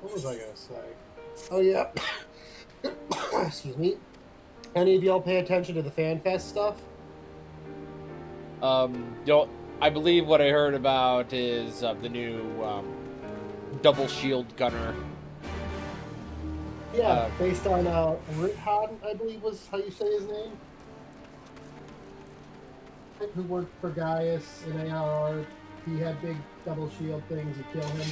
What was I gonna say? Oh yeah. Excuse me. Any of y'all pay attention to the FanFest stuff? You know, I believe what I heard about is the new double shield gunner. Yeah, Uh, based on Rithan, I believe was how you say his name. Who worked for Gaius in ARR. He had big double shield things to kill him.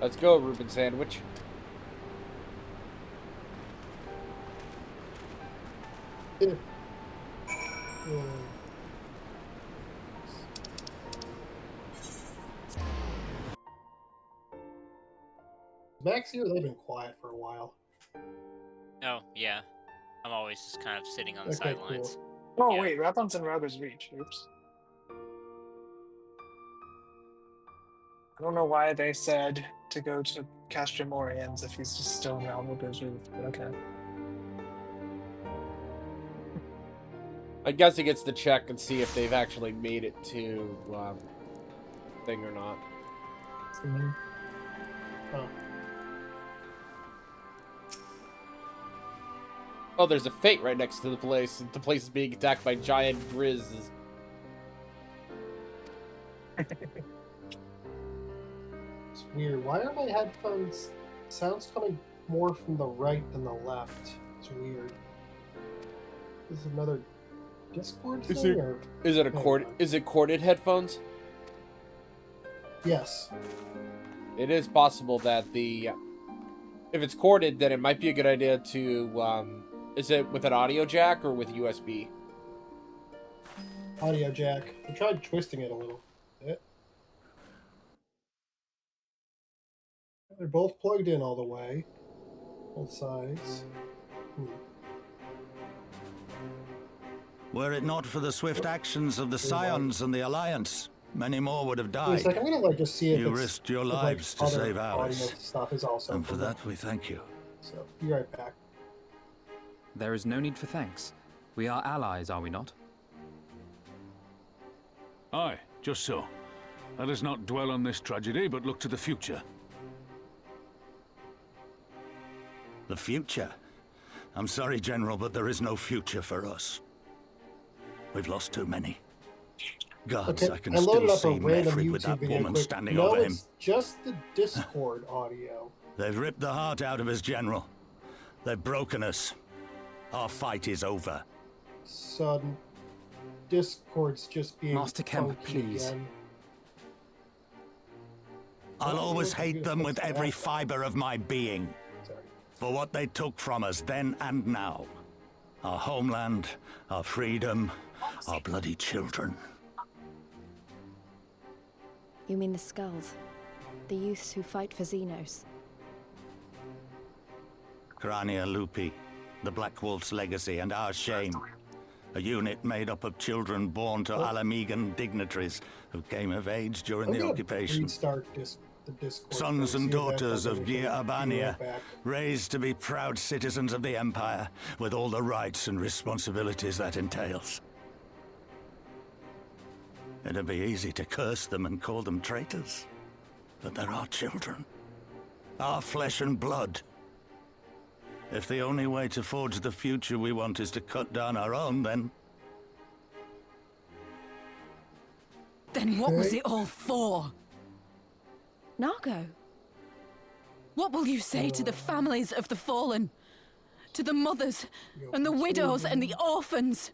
let's go, Reuben Sandwich. Yeah. Max here, they've been quiet for a while. Oh, yeah. I'm always just kind of sitting on the Okay, sidelines. cool. Oh, Yeah. wait, Weapons in Robert's Reach. Oops. I don't know why they said to go to Castramorians if he's just still in Robert's Reach, but okay. I'm guessing it's to check and see if they've actually made it to thing or not. Huh. Oh, there's a fate right next to the place. The place is being attacked by giant grizzs. It's weird. Why are my headphones sounds coming more from the right than the left? It's weird. Is it another Discord thing or Is it a cord? Is it corded headphones? yes. It is possible that the if it's corded, then it might be a good idea to is it with an audio jack or with USB? Audio jack. I tried twisting it a little bit. They're both plugged in all the way. Both sides. Were it not for the swift actions of the Scions and the Alliance, many more would have Wait a died. second, I'm gonna like just see if You it's, risked your if, lives to other save audio ours, stuff is also and for from that we thank you. So be right back. There is no need for thanks. We are allies, are we not? Aye, just so. Let us not dwell on this tragedy, but look to the future. The future? I'm sorry, General, but there is no future for us. We've lost too many. Gods, Okay, I can I loaded still up a see random Meffred with YouTube that video woman quick. standing No, over him. it's just the Discord audio. They've ripped the heart out of us, General. They've broken us. Our fight is over. So Discord's just being Master Kemp, funky please. again. I'll Oh, always look, I hate can them fix with that. every fiber of my being. Sorry. For what they took from us then and now. Our homeland, our freedom, our bloody children. You mean the Skulls? The youths who fight for Xenos? Crania Lupi, the Black Wolf's legacy and our shame. A unit made up of children born to Alamegan dignitaries who came of age during I'm the gonna occupation. restart the Discord. Sons thing, and see if that daughters does of anything. Gia Be Abania, right back. raised to be proud citizens of the Empire, with all the rights and responsibilities that entails. It'd be easy to curse them and call them traitors, but they're our children. Our flesh and blood. If the only way to forge the future we want is to cut down our own, then... Then what was Okay. it all for? Nargo? What will you say to the families of the fallen? To the mothers, and the widows, and the orphans?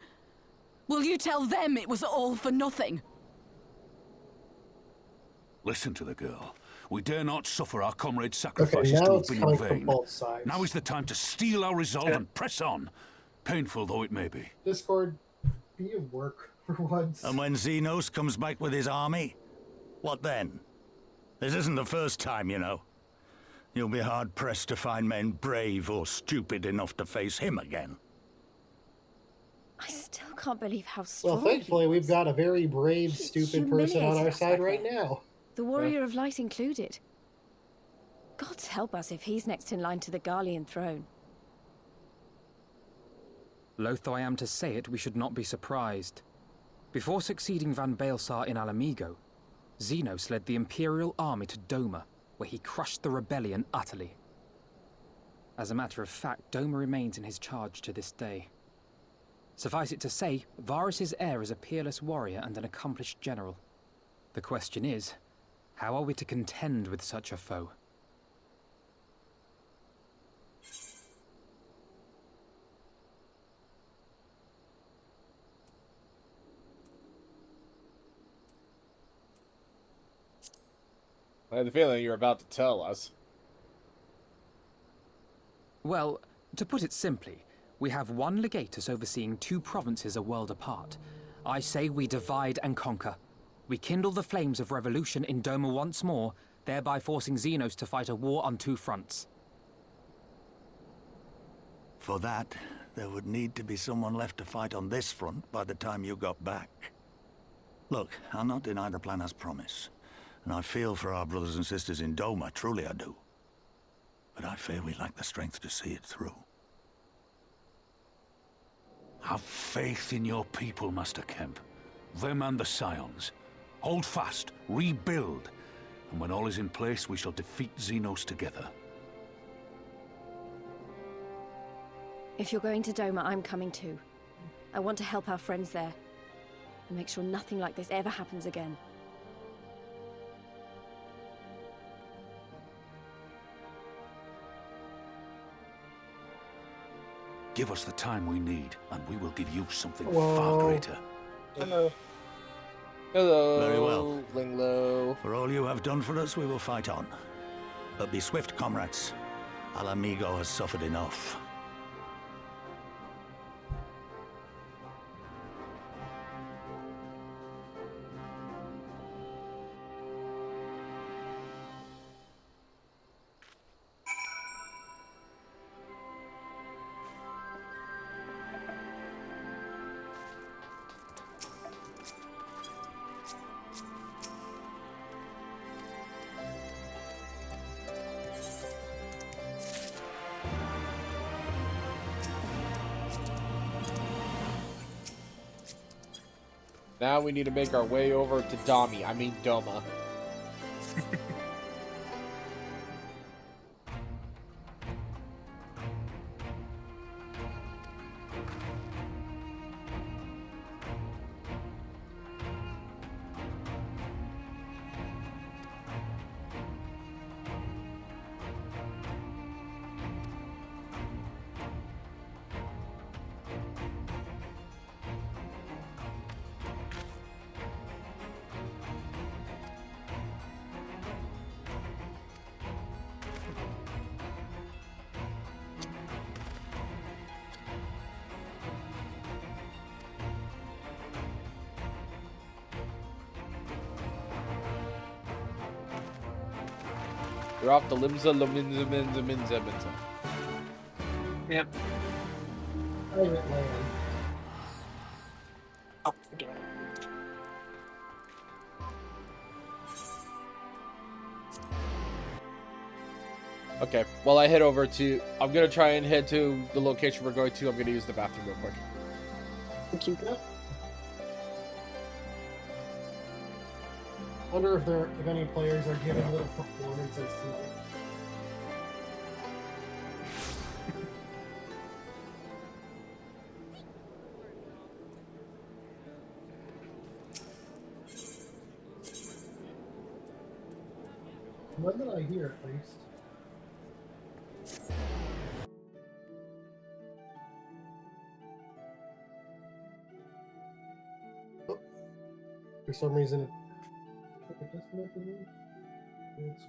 Will you tell them it was all for nothing? Listen to the girl. We dare not suffer our comrades' Okay, sacrifices to now have it's been in coming from vain. both sides. Now is the time to steel our resolve and press on, painful though it may be. Discord, be your work for once. And when Xenos comes back with his army, what then? This isn't the first time, you know. You'll be hard-pressed to find men brave or stupid enough to face him again. I still can't believe how Well, strong thankfully, he we've was. got a very brave, He stupid person on humiliated our us side back right there. now. The Warrior of Light included. God help us if he's next in line to the Garlean throne. Loath though I am to say it, we should not be surprised. Before succeeding Van Baelsar in Alamigo, Xenos led the Imperial army to Doma, where he crushed the rebellion utterly. As a matter of fact, Doma remains in his charge to this day. Suffice it to say, Varys' heir is a peerless warrior and an accomplished general. The question is, how are we to contend with such a foe? I had the feeling you were about to tell us. Well, to put it simply, we have one legatus overseeing 2 provinces a world apart. I say we divide and conquer. We kindle the flames of revolution in Doma once more, thereby forcing Xenos to fight a war on 2 fronts. For that, there would need to be someone left to fight on this front by the time you got back. Look, I'll not deny the plan as promised. And I feel for our brothers and sisters in Doma, truly I do. But I fear we lack the strength to see it through. Have faith in your people, Master Kemp. Them and the Scions. Hold fast, rebuild, and when all is in place, we shall defeat Xenos together. If you're going to Doma, I'm coming too. I want to help our friends there. And make sure nothing like this ever happens again. Give us the time we need, and we will give you something Whoa. far greater. Hello. Hello. Very well. Linglo. For all you have done for us, we will fight on. But be swift, comrades. Alamigo has suffered enough. Now we need to make our way over to Doma. You're off the Limza, Minza. Yep. Pirate land. Oh, we're doing it. Okay, well I head over to... I'm gonna try and head to the location we're going to. I'm gonna use the bathroom real quick. Thank you. Wonder if any players are giving little performances tonight. When did I hear at least? Oh, for some reason it disconnected me. It's...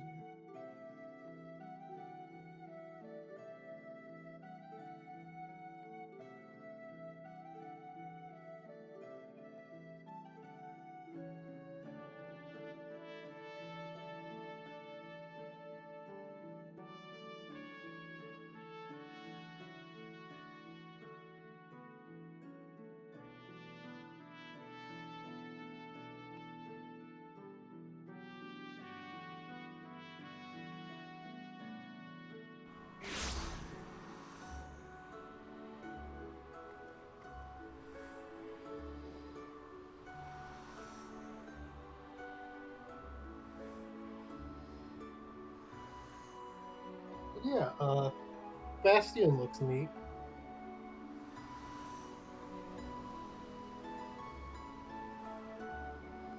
Yeah, Bastion looks neat.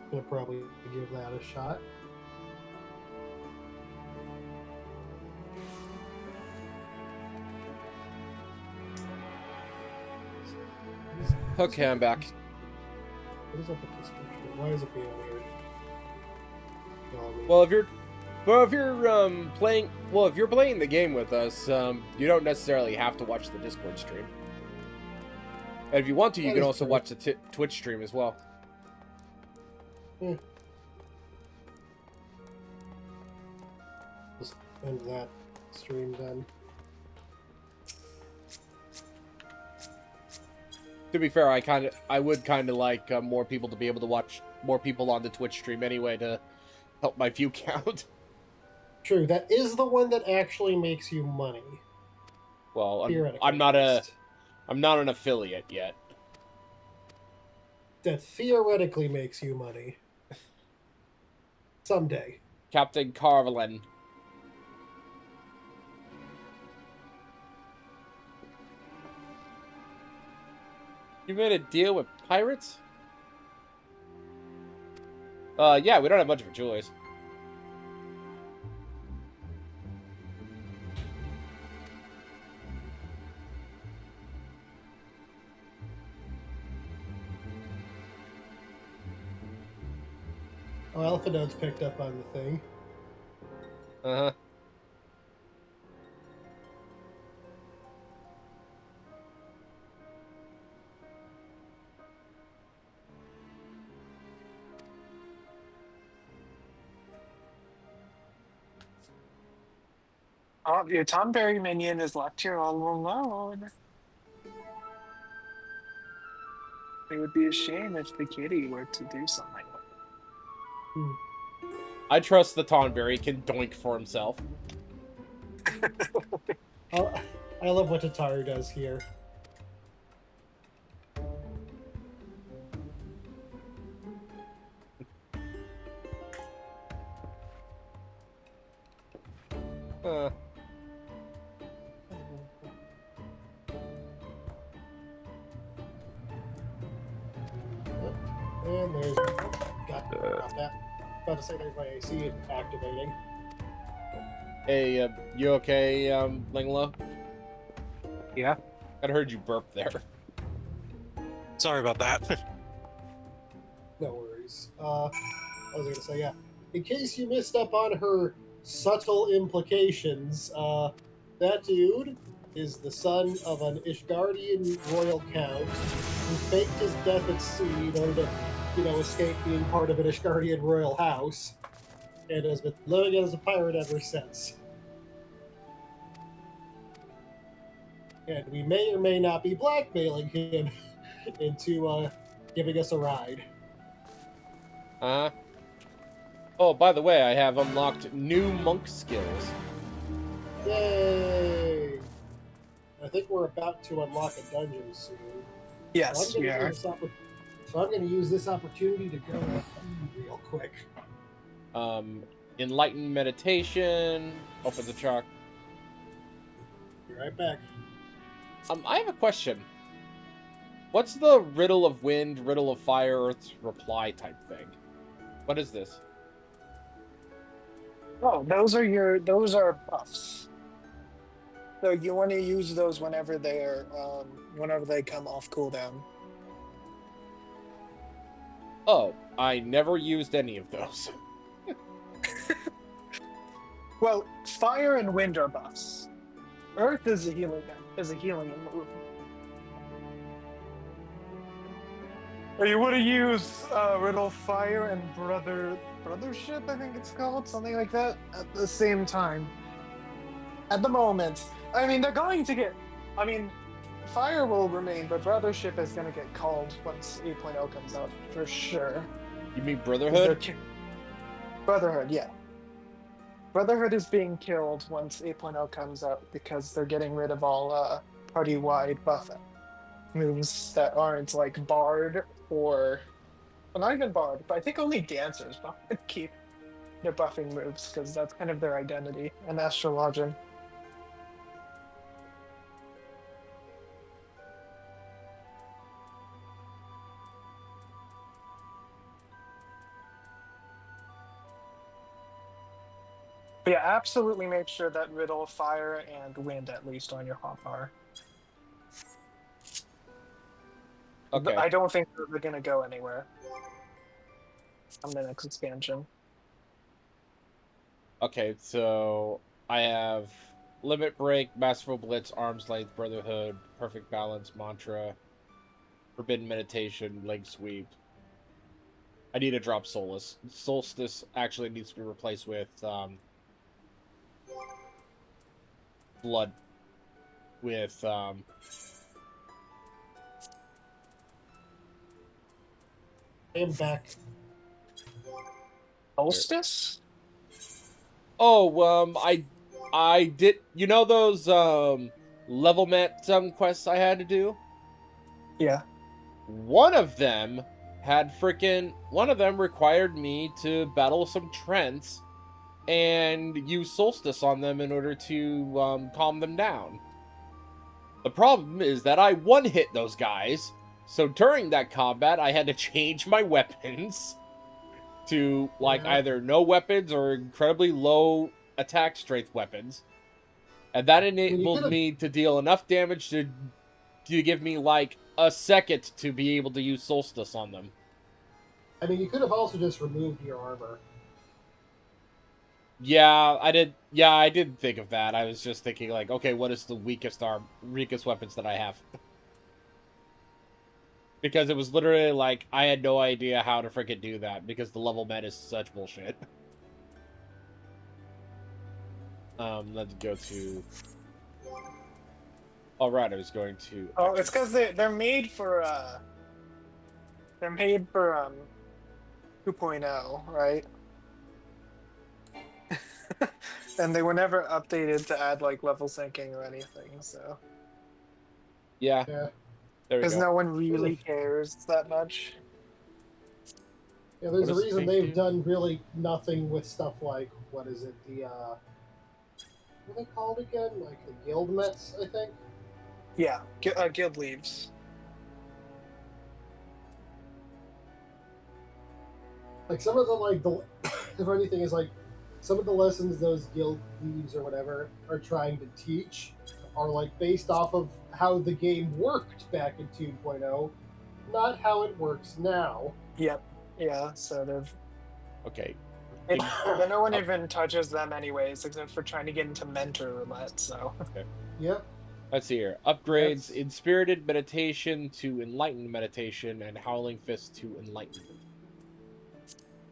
Gonna probably give that a shot. Okay, I'm back. What is up with this picture? Why is it being weird? Well, if you're playing the game with us, you don't necessarily have to watch the Discord stream. And if you want to, you can also watch the Twitch stream as well. Yeah. Just end that stream then. To be fair, I would kind of like more people to be able to watch more people on the Twitch stream anyway to help my view count. True, that is the one that actually makes you money. Well, I'm not an affiliate yet. That theoretically makes you money. Someday. Captain Carvelin. You made a deal with pirates? Yeah, we don't have much of a choice. Oh, Alphinode's picked up on the thing. Uh-huh. Oh, your Tonberry minion is left here all alone. It would be a shame if the kitty were to do something. I trust the Tonberry can doink for himself. I love what Tataru does here. And there's... got that. About to say there's my AC activating. Hey, you okay, Lingla? Yeah. I heard you burp there. Sorry about that. No worries. I was gonna say, yeah. In case you missed up on her subtle implications, that dude is the son of an Ishgardian royal count who faked his death at sea in order to, escape being part of an Ishgardian royal house, and has been living as a pirate ever since. And we may or may not be blackmailing him into giving us a ride. Oh, by the way, I have unlocked new monk skills. Yay! I think we're about to unlock a dungeon soon. Yes, we are. So I'm going to use this opportunity to go real quick. Enlightened meditation. Open the chart. Be right back. I have a question. What's the riddle of wind, riddle of fire, earth's reply type thing? What is this? Oh, those are buffs. So you want to use those whenever they come off cooldown. Oh, I never used any of those. Well, fire and wind are buffs. Earth is a healing move. Or you want to use riddle fire and brothership, I think it's called, something like that, at the same time. At the moment, I mean, they're going to get. I mean, fire will remain, but brothership is going to get called once 8.0 comes out for sure. You mean Brotherhood? Brotherhood, yeah. Brotherhood is being killed once 8.0 comes out because they're getting rid of all party-wide buff moves that aren't like Bard or... Well, not even Bard, but I think only Dancers keep their buffing moves because that's kind of their identity, and Astrologian. But yeah, absolutely make sure that Riddle, Fire, and Wind at least on your hotbar. Okay. I don't think they're going to go anywhere on the next expansion. Okay, so I have Limit Break, Masterful Blitz, Arm's Length, Brotherhood, Perfect Balance, Mantra, Forbidden Meditation, Leg Sweep. I need to drop Solstice. Solstice actually needs to be replaced with Blood. With I am back. Solstice? Oh, I did. You know those level met quests I had to do? Yeah. One of them required me to battle some Trents and use Solstice on them in order to calm them down. The problem is that I one-hit those guys, so during that combat I had to change my weapons to either no weapons or incredibly low attack strength weapons. And that enabled me to deal enough damage to give me a second to be able to use Solstice on them. I mean, you could have also just removed your armor. Yeah, I did. Yeah, I did think of that. I was just thinking okay, what is the weakest weapons that I have? Because it was literally I had no idea how to freaking do that because the level met is such bullshit. Let's go to. All right, I was going to. Oh, it's because they're made for 2.0, right? And they were never updated to add level syncing or anything, so. Yeah. Yeah. Because no one really cares that much. Yeah, there's a reason they've done really nothing with stuff like, what is it, the, what are they called again? The guild mets, I think? Yeah, guild leaves. Some of the the funny thing is, some of the lessons those guild leaves or whatever are trying to teach are, based off of how the game worked back in 2.0, not how it works now. Yep. Yeah, so they've... Okay. But no one even touches them anyways, except for trying to get into Mentor Roulette, so... Okay. Yep. Let's see here. Upgrades: Inspirited Meditation to Enlightened Meditation, and Howling Fist to Enlightenment.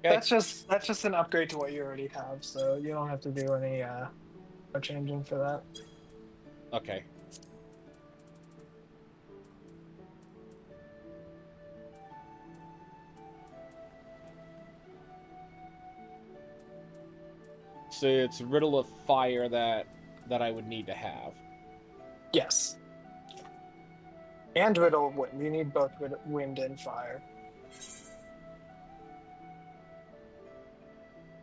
Okay. That's just an upgrade to what you already have, so you don't have to do any changing for that. Okay. So it's Riddle of Fire that I would need to have. Yes. And Riddle of Wind. You need both Wind and Fire.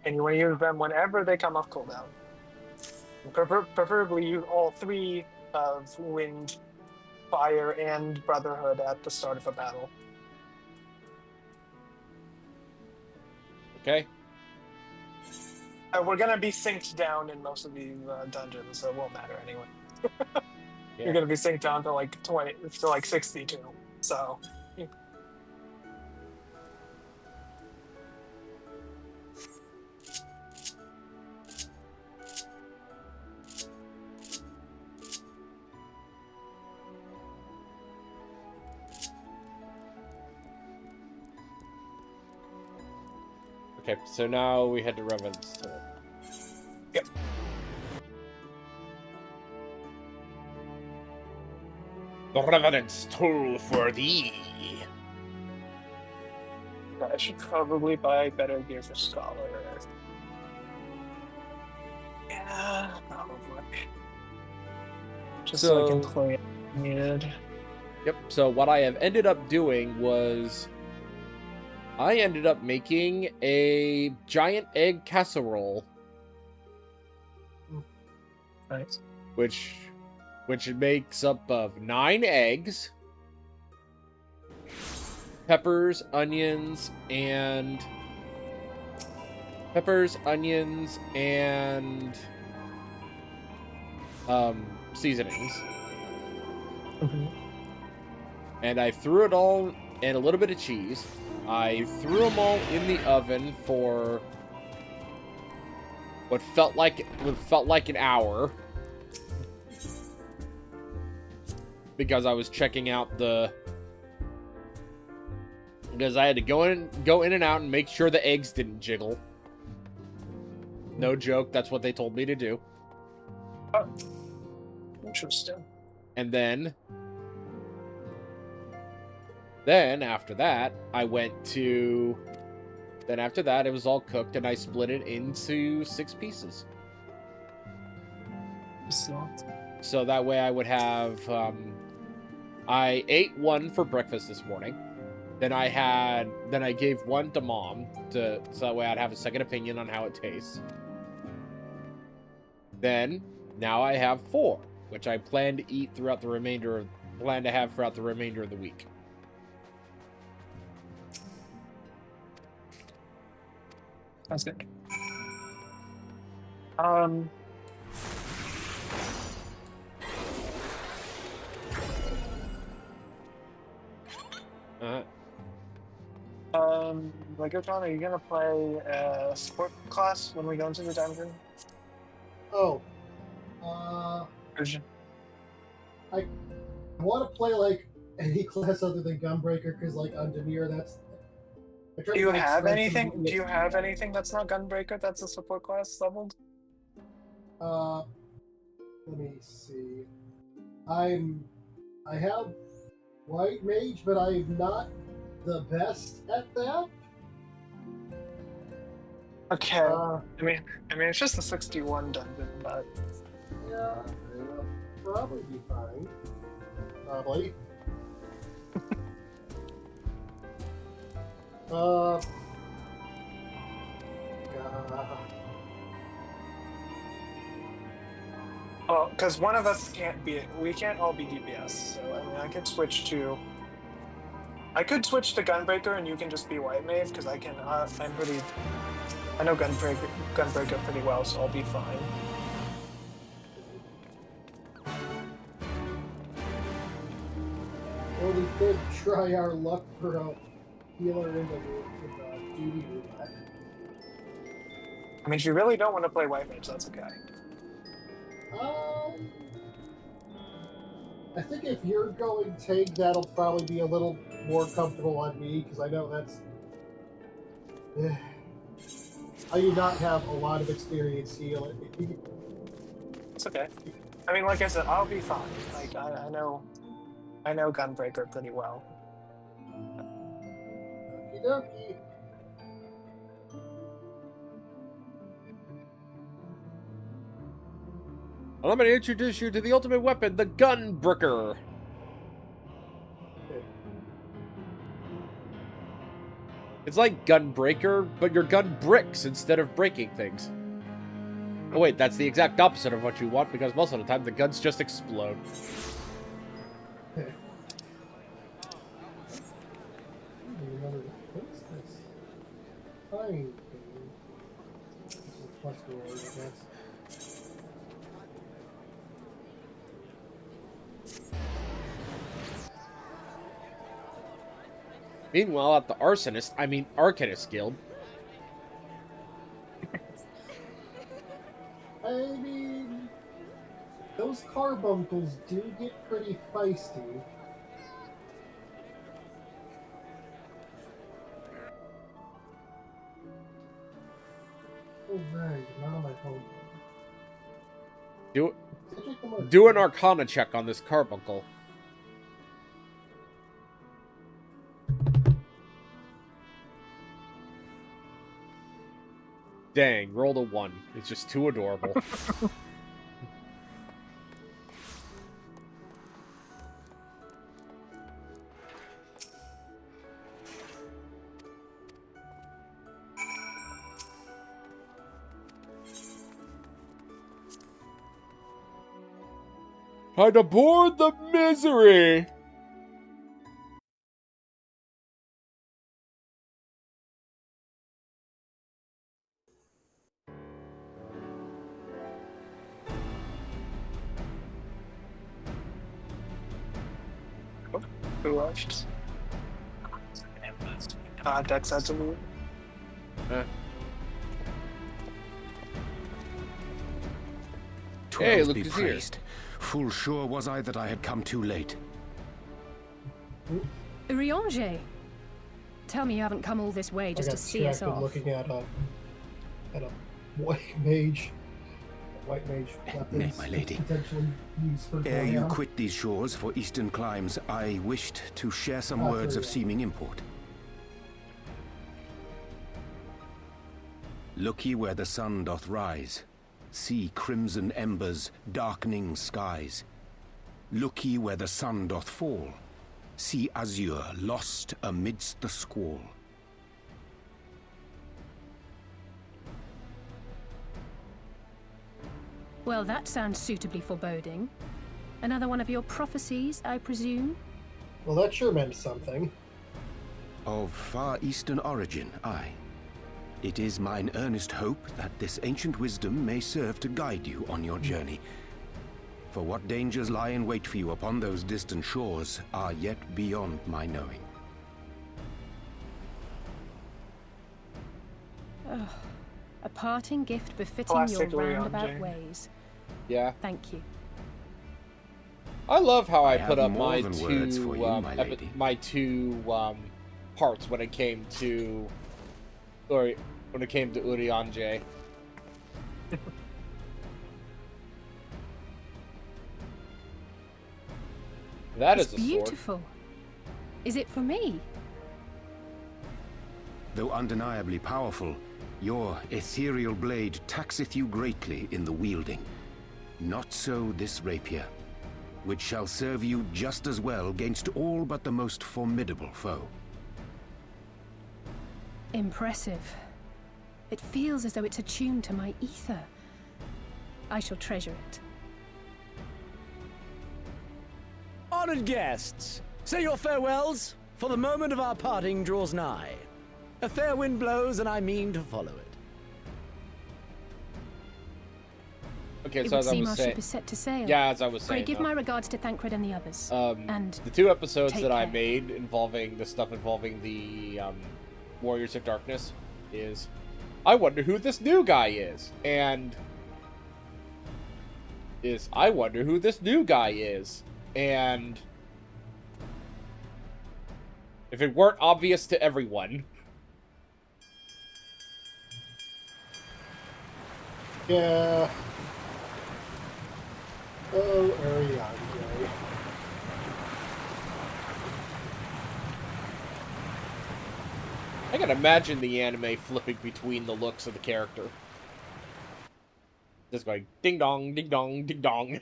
And you want to use them whenever they come off cooldown. Preferably use all three of Wind, Fire, and Brotherhood at the start of a battle. Okay. We're going to be synced down in most of these dungeons, so it won't matter anyway. Yeah. You're going to be synced down to 20, to 62, so... Okay, so now we head to Revenant's Toll. Yep. The Revenant's Toll for thee. I should probably buy better gear for Scholar. Yeah, probably. Just so I can play it needed. Yep, so what I have ended up doing was... I ended up making a giant egg casserole. Nice. Which makes up of 9 eggs, peppers, onions, and peppers, onions, and seasonings. And I threw it all, and a little bit of cheese. I threw them all in the oven for what felt like an hour, because I was checking out because I had to go in and out and make sure the eggs didn't jiggle. No joke, that's what they told me to do. Oh, interesting. And then after that, after that, it was all cooked, and I split it into 6 pieces. So that way I would have, I ate one for breakfast this morning. Then I gave one to Mom, so that way I'd have a second opinion on how it tastes. Then, now I have 4, which I plan to have throughout the remainder of the week. Sounds good. Legoton, are you gonna play sport class when we go into the dungeon? Oh. Version. I want to play, like, any class other than Gunbreaker, because, like, on Demir, that's... Do you have anything? Do you have anything that's not Gunbreaker that's a support class leveled? Let me see. I have White Mage, but I'm not the best at that. Okay. I mean, it's just a 61 dungeon, but yeah, it'll probably be fine. Probably. Oh, because one of us we can't all be DPS. So I mean, I could switch to Gunbreaker, and you can just be White Mage, because I know Gunbreaker pretty well, so I'll be fine. Well, we could try our luck for a healer in the duty roulette. I mean, if you really don't want to play White Mage, that's okay. I think if you're going tank, that'll probably be a little more comfortable on me, because I know that's... I do not have a lot of experience healing. It's okay. I mean, like I said, I'll be fine. Like, I know Gunbreaker pretty well. Okie dokie. Well, I'm going to introduce you to the ultimate weapon, the Gunbreaker. It's like Gunbreaker, but your gun bricks instead of breaking things. Oh wait, that's the exact opposite of what you want, because most of the time the guns just explode. What's this? Fine thing. This is plus roll, I guess. Meanwhile, at the Arcanist Guild. I mean, those carbuncles do get pretty feisty. Oh, right, now my home. Do an Arcana check on this carbuncle. Dang, rolled a 1. It's just too adorable. Time to board the misery! left. Dex had to move. Hey, Twelve look be who's here. praised. Full sure was I that I had come too late. Urianger, tell me you haven't come all this way just I to got see us distracted off. looking at a white mage. White mage Nay, weapons my lady. potentially used for Ere you Gaia. quit these shores for eastern climes, I wished to share some words of seeming import. Look ye where the sun doth rise. See crimson embers, darkening skies. Look ye where the sun doth fall. See azure lost amidst the squall. Well, that sounds suitably foreboding. Another one of your prophecies, I presume? Well, that sure meant something. Of far eastern origin, aye. It is mine earnest hope that this ancient wisdom may serve to guide you on your journey. For what dangers lie in wait for you upon those distant shores are yet beyond my knowing. Ugh. A parting gift befitting Classic your Leon roundabout James. ways. Yeah. Thank you. I love how I I put have up more my than two, words for you, my lady. my two parts when it came to, or when it came to Urianger. That It's is a sword. beautiful. Is it for me? Though undeniably powerful, your ethereal blade taxeth you greatly in the wielding. Not so this rapier, which shall serve you just as well against all but the most formidable foe. Impressive. It feels as though it's attuned to my ether. I shall treasure it. Honored guests, say your farewells, for the moment of our parting draws nigh. A fair wind blows, and I mean to follow it. Okay, It so would as I seem was our saying, ship is set to sail. yeah, as I was Pray saying, give my regards to Thancred and the others. And the two episodes take that I care. made involving the stuff involving the Warriors of Darkness is, I wonder who this new guy is, and I wonder who this new guy is, and if it weren't obvious to everyone. Yeah. Oh, Ariane. I can imagine the anime flipping between the looks of the character. Just going ding dong, ding dong, ding dong.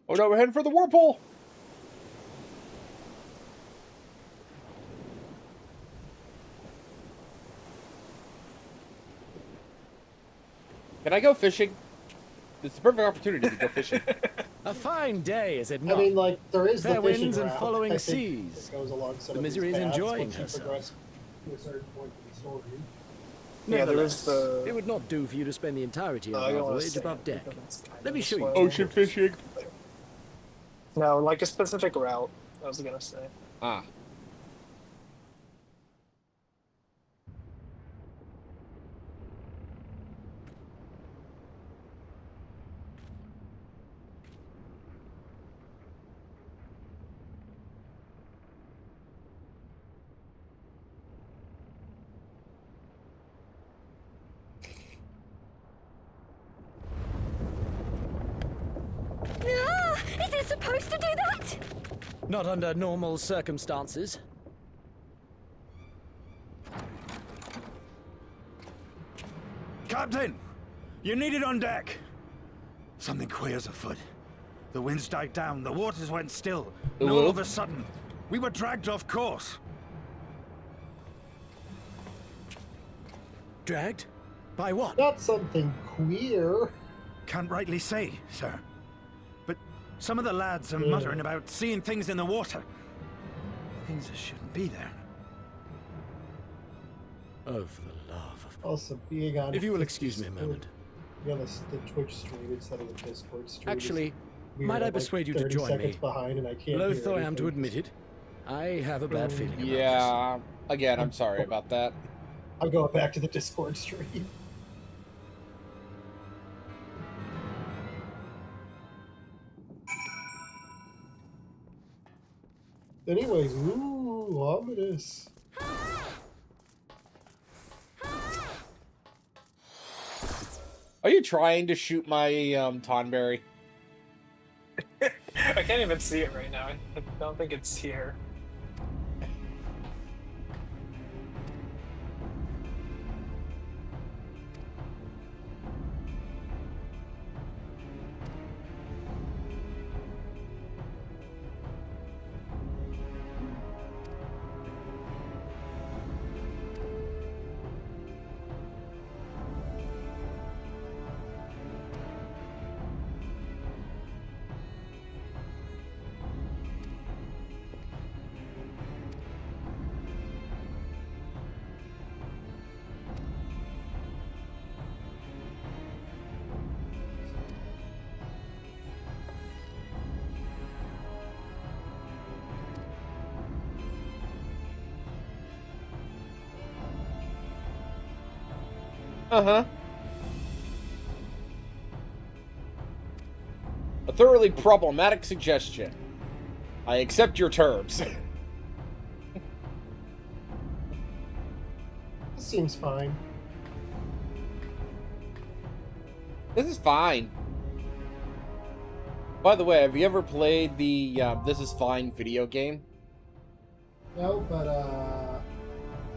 Oh no, we're heading for the whirlpool! Can I go fishing? It's the perfect opportunity to go fishing. A fine day, is it I not? mean, like, there is Fair the fishing winds and route, following I think, seas. that goes along some The of these misery is paths enjoying once you herself. progress to a certain point in the story. Yeah, there is Nevertheless, the- it would not do for you to spend the entirety of I our don't wanna voyage say above it deck. because it's kind Let of me a show you. spoiler. Ocean fishing. No, like a specific route, I was gonna say. Ah. Ah, is it supposed to do that? Not under normal circumstances. Captain! You're needed on deck! Something queer's afoot. The winds died down, the waters went still, and all of a sudden, we were dragged off course. Dragged? By what? Not something queer. Can't rightly say, sir. But some of the lads are muttering about seeing things in the water. Things that shouldn't be there. Oh, for the love of... Also, being on... If you will excuse me a moment. Yeah, the Twitch stream instead of the Discord stream. Actually, might I persuade you to join me? Behind and I can't Loath though I am to admit it, I have a bad feeling about Yeah, again, I'm sorry about that. I'm going back to the Discord stream. Anyways, ooh, ominous. Are you trying to shoot my Tonberry? I can't even see it right now. I don't think it's here. Uh-huh. A thoroughly problematic suggestion. I accept your terms. This seems fine. This is fine. By the way, have you ever played the This Is Fine video game? No, but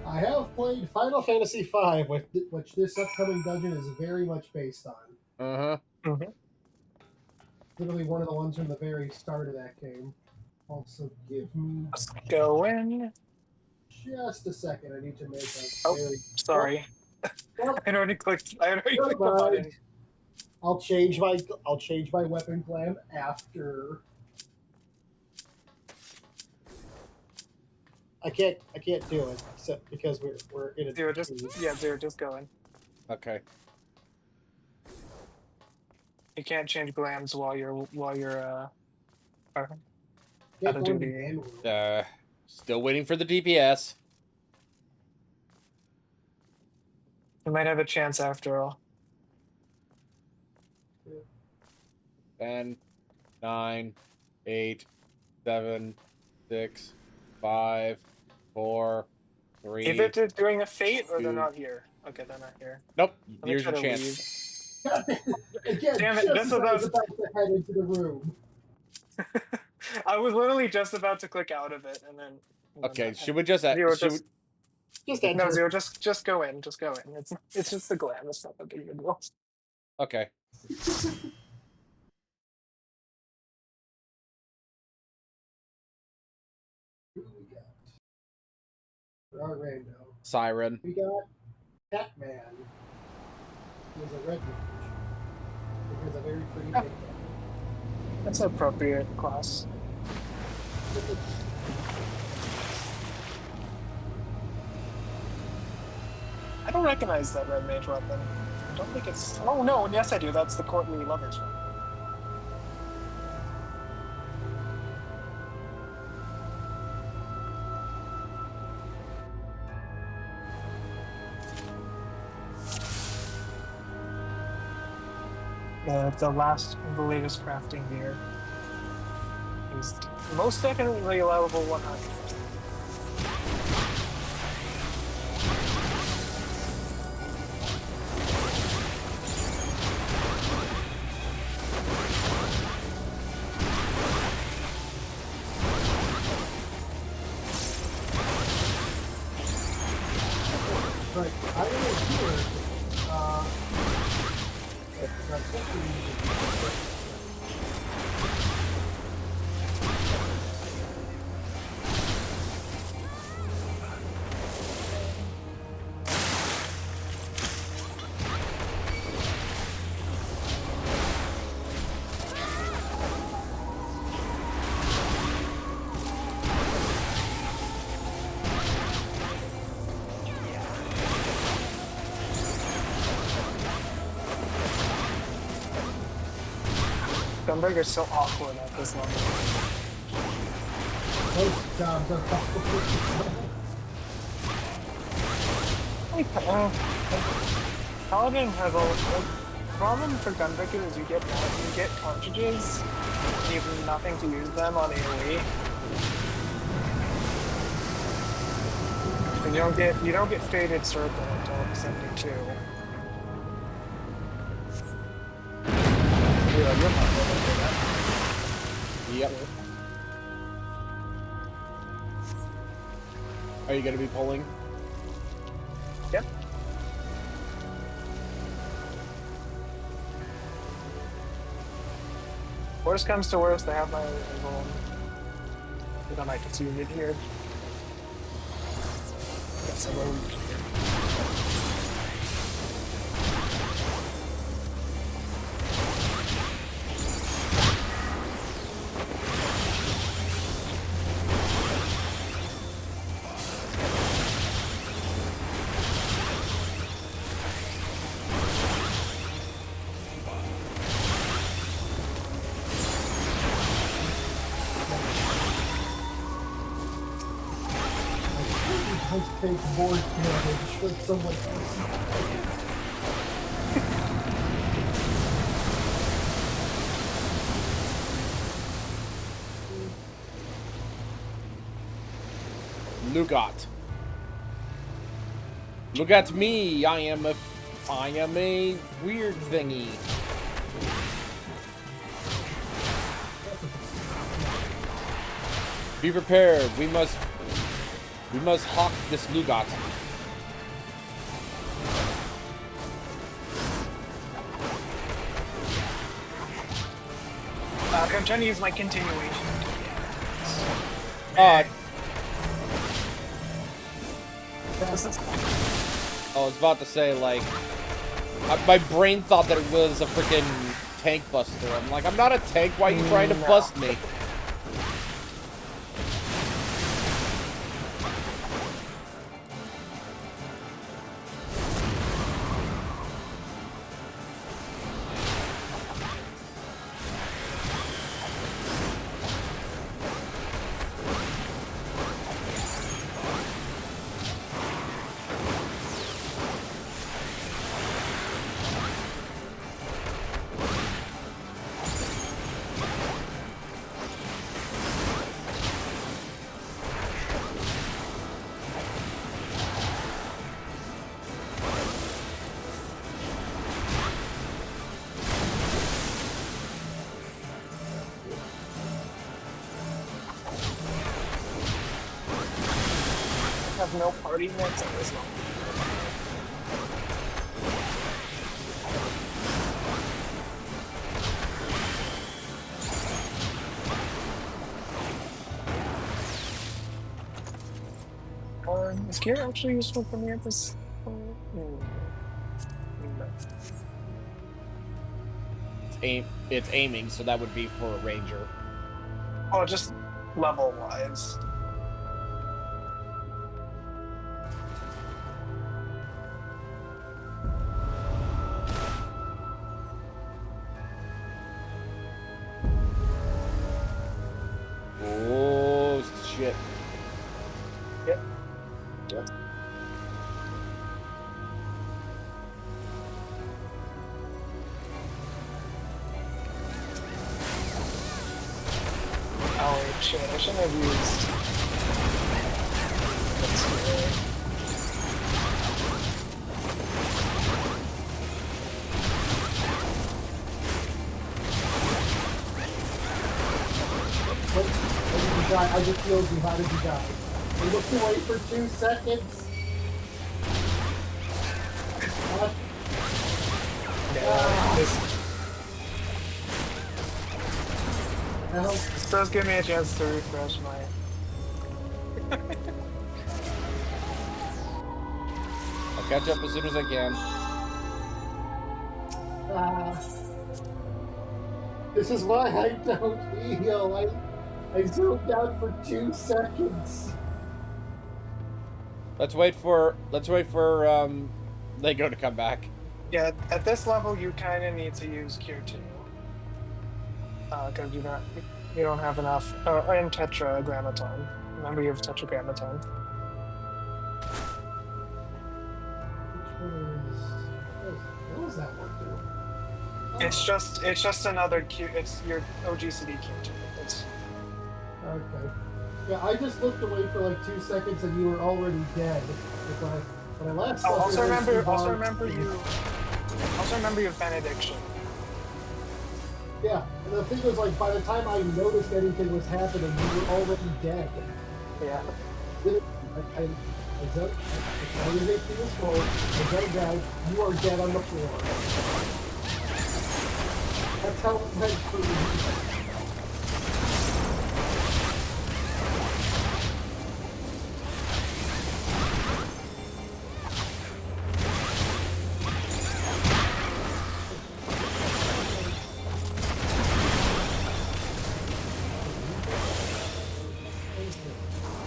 I have played Final Fantasy V, which this upcoming dungeon is very much based on. Uh-huh. Mm-hmm. Literally one of the ones from the very start of that game. Also, give me Let's go in. just a second. I need to make a very... Sorry. Oh. I already clicked the button. I'll change my weapon plan after. I can't do it except because we're in a Zero, just go in. Okay. You can't change glams while you're out Can't of go duty. into manual. Still waiting for the DPS. You might have a chance after all. 10, 9, 8, 7, 6, 5, 4, 3. If it's doing a fate or they're 2. not here. Okay, they're not here. Nope. Let me Here's try your to chance. Again, Damn it, just this as was I was about to head into the room. I was literally just about to click out of it, and then. Okay, should we just... Zero, should Just no, enter. Zero, just go in. Just go in. It's just the glam. It's not that big of a deal. Okay. Who we got? For our rando. Siren. We got Batman. He is a red mage. He has a very pretty big That's an appropriate class. I don't recognize that red mage weapon. I don't think it's. Oh no! Yes, I do. That's the courtly lovers one. The latest crafting gear. He's most definitely a level 100. Right, I am here. Gunbreaker's so awkward at this level. Most jobs are Paladin has a problem for Gunbreaker is you get cartridges, and you have nothing to use them on AoE. And you don't get Faded Circle until 72. Yeah, you're not going to do that. Yep. Are you gonna be pulling? Yep. Worst comes to worst, I have my own. I might just use it here. Guess I will. I take more damage than someone else. Lugat. Look at me. I am a weird thingy. Be prepared. We must hawk this Lugat. I'm trying to use my continuation. I was about to say, like, my brain thought that it was a freaking tank buster. I'm like, I'm not a tank. Why are you trying to bust me? Have no party mix on this one. Is gear actually useful for me at this point? It's aiming, so that would be for a ranger. Oh, just level wise. Oh shit. Yep. Yep. Oh shit, I shouldn't have used. Let's see. I just healed you. How did you die? You looked away for 2 seconds. This does give me a chance to refresh my. I'll catch up as soon as I can. This is why I don't heal. I zoomed out for 2 seconds. Let's wait for Lego to come back. Yeah, at this level, you kind of need to use Cure 2. because you don't have enough. And tetragrammaton. Remember, you have tetragrammaton. What was that one do? It's just another Q. It's your OGCD Q2. It's Okay. Yeah, I just looked away for like 2 seconds and you were already dead. When I last saw also you, remember you have benediction. Yeah, and the thing was, like, by the time I noticed anything was happening, you were already dead. Yeah. I saw you hit through the smoke, I dug down, you are dead on the floor. That's how it went for me.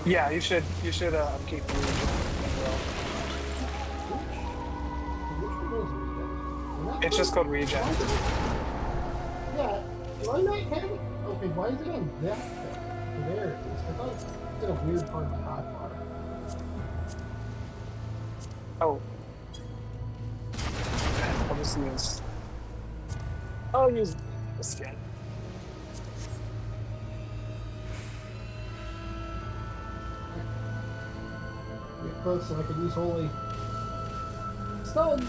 Yeah, you should keep the region as well. It's just called regen. Yeah, do I not have it? Okay, why is it on death? There it is. I thought it was in a weird part of my hotbar. Oh. I'll just use. I'll use the skin. Get close so I can use holy stun.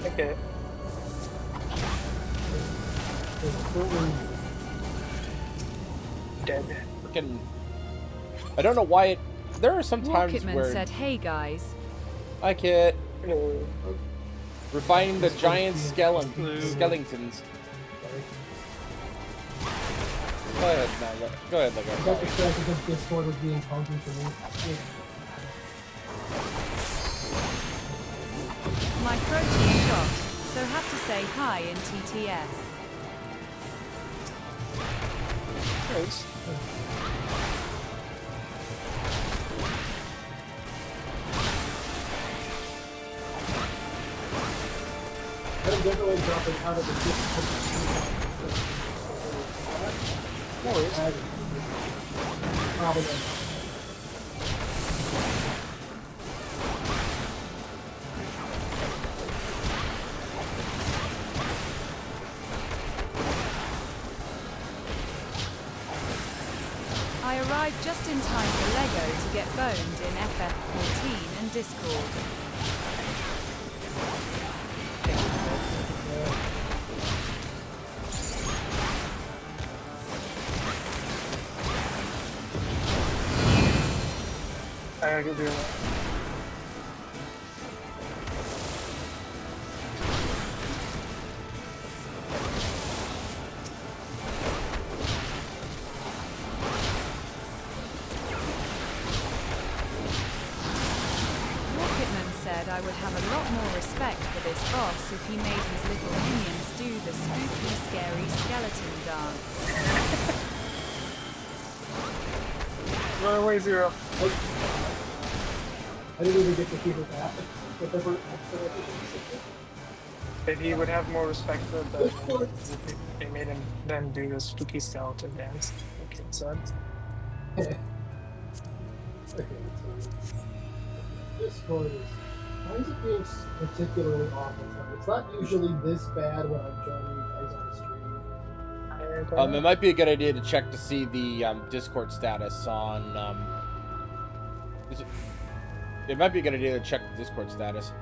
Okay. Dead. Freaking. I don't know why it. There are some times Rocketman where. said, "Hey guys." Hi, Kit. Hello. We're fighting the giant skeletons. Go ahead, now. Go ahead, I got distracted because Discord was being funky for me. My protein shot, so have to say hi in TTS. Nice. I'm definitely dropping out of the Discord. No worries. Probably. I arrived just in time for Lego to get boned in FF14 and Discord. I could do that. Rocketman said I would have a lot more respect for this boss if he made his little minions do the spooky, scary skeleton dance. Run away, Zero. I didn't even get to keep it back. If he would have more respect for the if they made them do the spooky skeleton dance. Okay, so Okay, so Discord is. Why is it being particularly awful? It's not usually this bad when I'm joining you guys on stream. It might be a good idea to check to see the Discord status on. It might be a good idea to check the Discord status.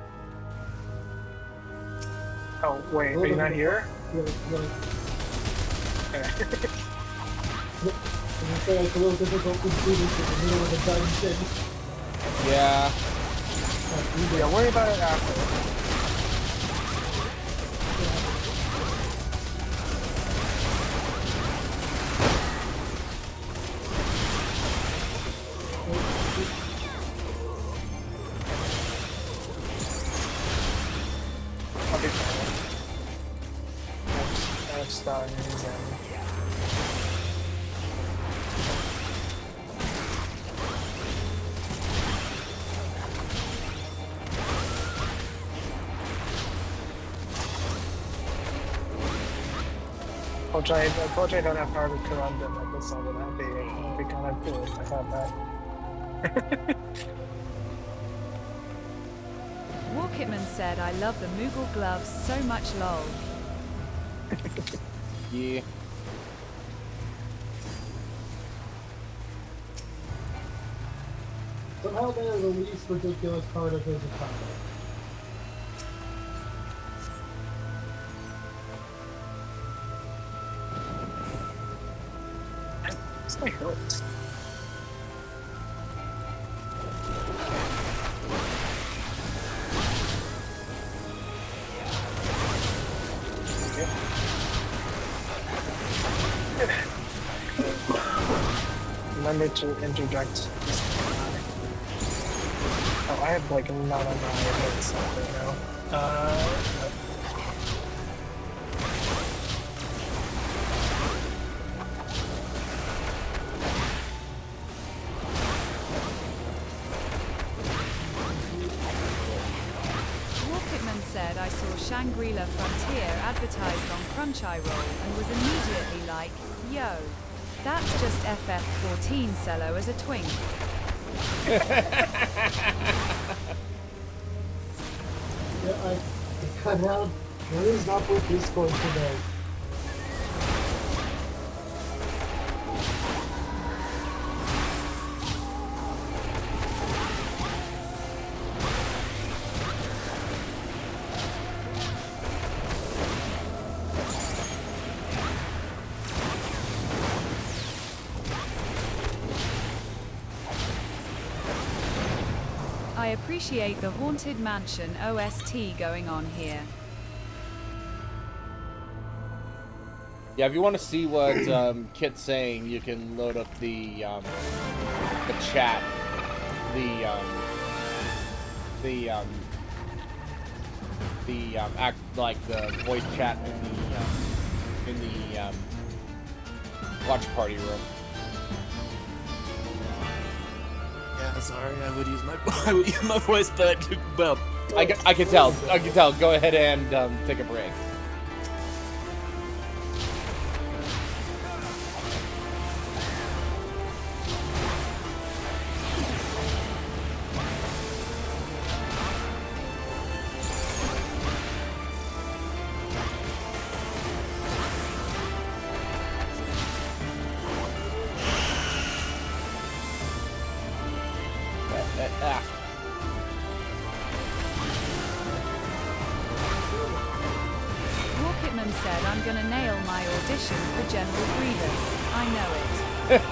Oh wait, are you not here? It's a little difficult to do this in the middle of a dungeon. Yeah. Yeah, worry about it after. I'll be fine. I have stuns and... Unfortunately, I don't have power to corrupt them like this, so that'd be kind of cool if I had that. Walkitman said, I love the Moogle gloves so much, lol. Yeah. Somehow they are the least ridiculous part of his economy. It's my hurts. Remember to interject. Oh, I have like not on my hits right now. Walkitman said, I saw Shangri-La Frontier advertised on Crunchyroll and was immediately like, yo, that's just FF14 cello as a twink. Yeah, I cut out. What is up with Discord today? I appreciate the Haunted Mansion OST going on here. Yeah, if you want to see what Kit's saying, you can load up the chat, the voice chat in the watch party room. Yeah, sorry, I would use my voice, but well, I can tell. I can tell. Go ahead and take a break. Walkitman said, I'm gonna nail my audition for General Grievous. I know it.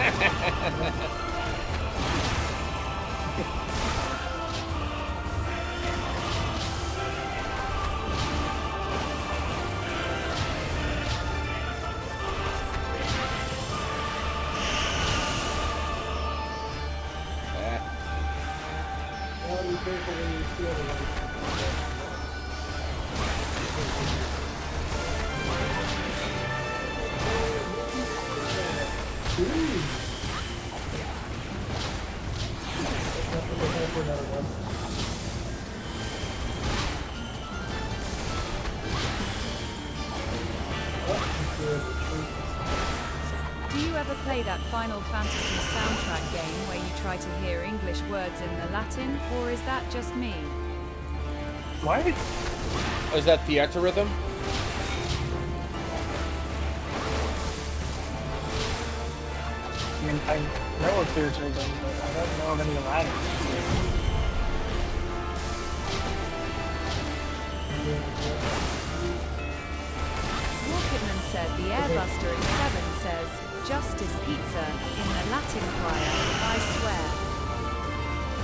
Do you ever play that Final Fantasy soundtrack game where you try to hear English words in the Latin, or is that just me? What? Is that theater rhythm? I mean, I know what theater is, but I don't know of any Latin. Walkitman said the Airbuster in 7 says, Justice Pizza, in the Latin choir, I swear.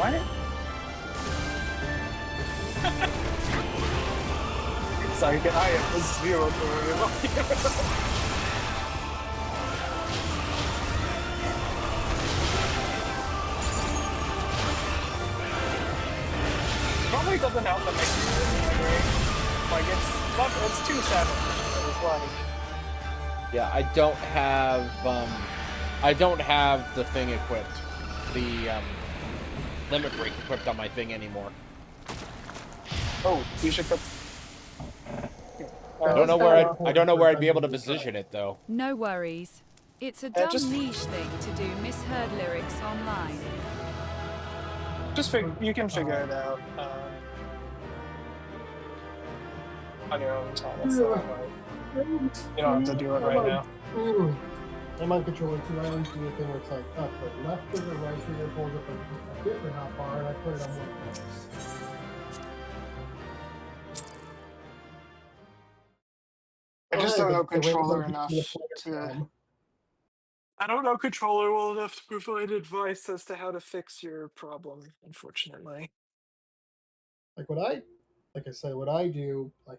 What? Sorry, I have a 0 to worry about. Probably doesn't help that my computer's in my way. Like, it's 270. It's like... Yeah, I don't have the thing equipped. The, limit break equipped on my thing anymore. Oh, you should put... I don't know where I'd be able to position it, though. No worries. It's a dumb just- niche thing to do misheard lyrics online. You can figure it out on your own time. It's not like, you don't have to do it right now. I'm on controller too. I always do a thing where it's like up, but left trigger, right trigger pulls up a different hotbar, and I put it on one place. I just don't know controller enough to... I don't know controller well enough to provide advice as to how to fix your problem, unfortunately. Like I said, what I do, I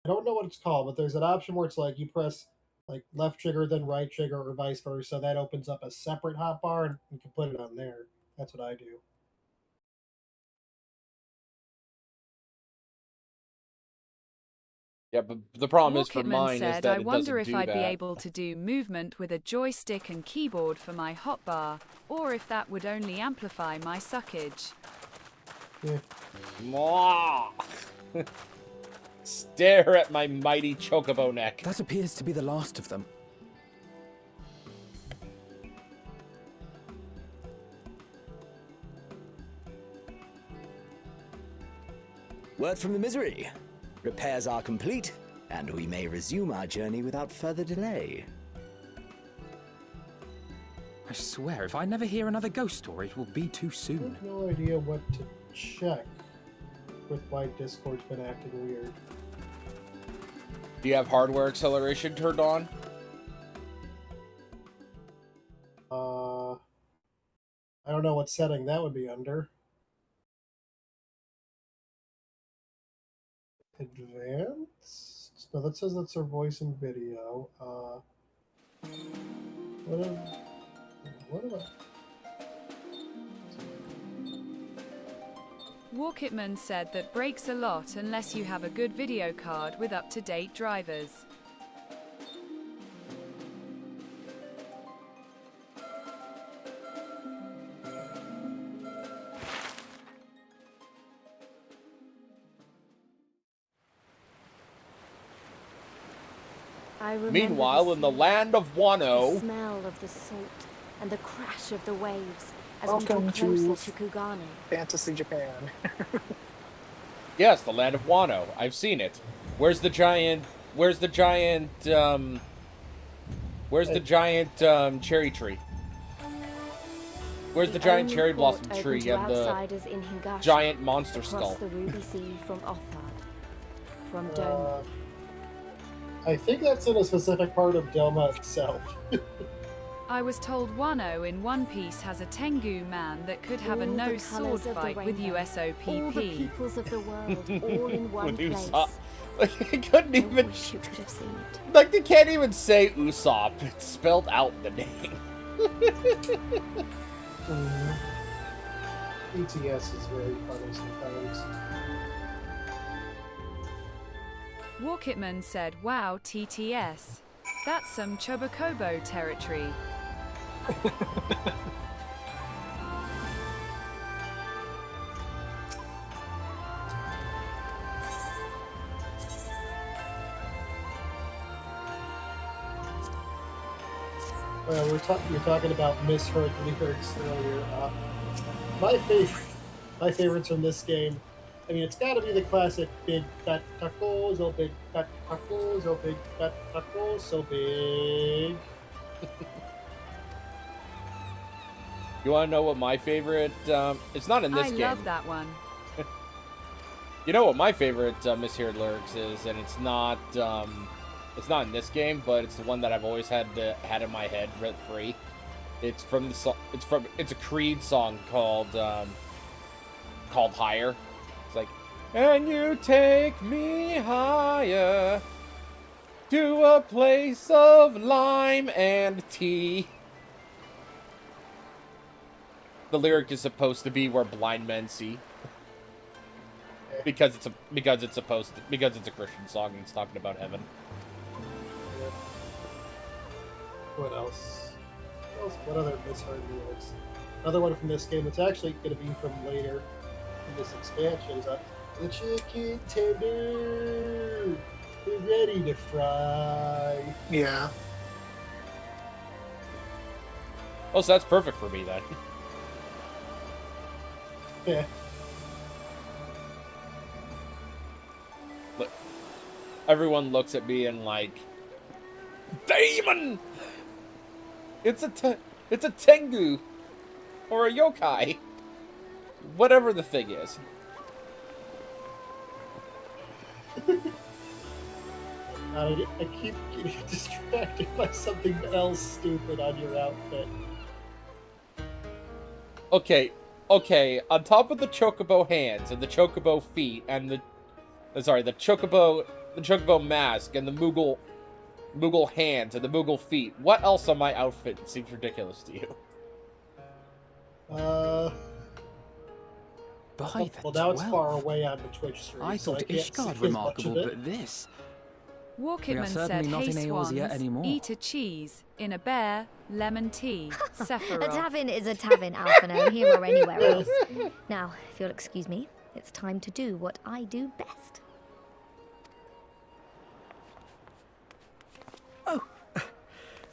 don't know what it's called, but there's an option where it's like you press like left trigger, then right trigger, or vice versa. That opens up a separate hotbar, and you can put it on there. That's what I do. Yeah, but the problem is for Walkitman mine said, is that I it wonder doesn't if do I'd be that. able to do movement with a joystick and keyboard for my hotbar, or if that would only amplify my suckage. Yeah. Mwah! Stare at my mighty chocobo neck. That appears to be the last of them. Word from the Misery. Repairs are complete, and we may resume our journey without further delay. I swear, if I never hear another ghost story, it will be too I soon. have no idea what to check with why Discord's been acting weird. Do you have hardware acceleration turned on? I don't know what setting that would be under. Advanced? No, that says that's our voice and video. What am I? Walkitman said that breaks a lot unless you have a good video card with up-to-date drivers. Meanwhile, in the land of Wano... The smell of the salt and the crash of the waves as Welcome we draw closer to Kugane. Fantasy Japan. Yes, the land of Wano. I've seen it. Where's the giant cherry tree? Where's the giant cherry blossom tree and the giant monster skull? The Ruby Sea from Othard, from Doma. I think that's in a specific part of Doma itself. I was told Wano in One Piece has a Tengu man that could have a no sword fight with USOPP. All the peoples of the world, all in one With place. Usopp. Like, they couldn't even... wish you could have seen it. Like, they can't even say Usopp. It's spelled out in the name. ETS is very funny sometimes. Walkitman said, wow, TTS. That's some Chobokobo territory. Well, you're talking about misheard lyrics earlier. My favorites from this game. I mean, it's got to be the classic "big fat tacos, oh big fat tacos, oh big fat tacos, so big." You want to know what my favorite... it's not in this game. I love that one. You know what my favorite misheard lyrics is, and it's not in this game, but it's the one that I've always had in my head rent free. It's from the it's a Creed song called Higher. It's like, and you take me higher to a place of lime and tea. The lyric is supposed to be where blind men see. because it's a Christian song and it's talking about heaven. Yeah. What else? What other misheard lyrics? Another one from this game that's actually going to be from later in this expansion is the chicken tender, we're ready to fry. Yeah. Oh, so that's perfect for me then. Yeah. Look, everyone looks at me and like, demon! It's a tengu, or a yokai, whatever the thing is. I keep getting distracted by something else stupid on your outfit. Okay. On top of the chocobo hands and the chocobo feet and the chocobo mask and the Moogle hands and the Moogle feet. What else on my outfit seems ridiculous to you? By Well, now it's far away on the Twitch stream. I thought Ishgard remarkable, but this... Walkitman said, certainly not hey in Eorzea swans, anymore. eat a cheese, in a bear, lemon tea, A Sephiroth. tavern is a tavern, Alphino, here or anywhere else. Now, if you'll excuse me, it's time to do what I do best. Oh,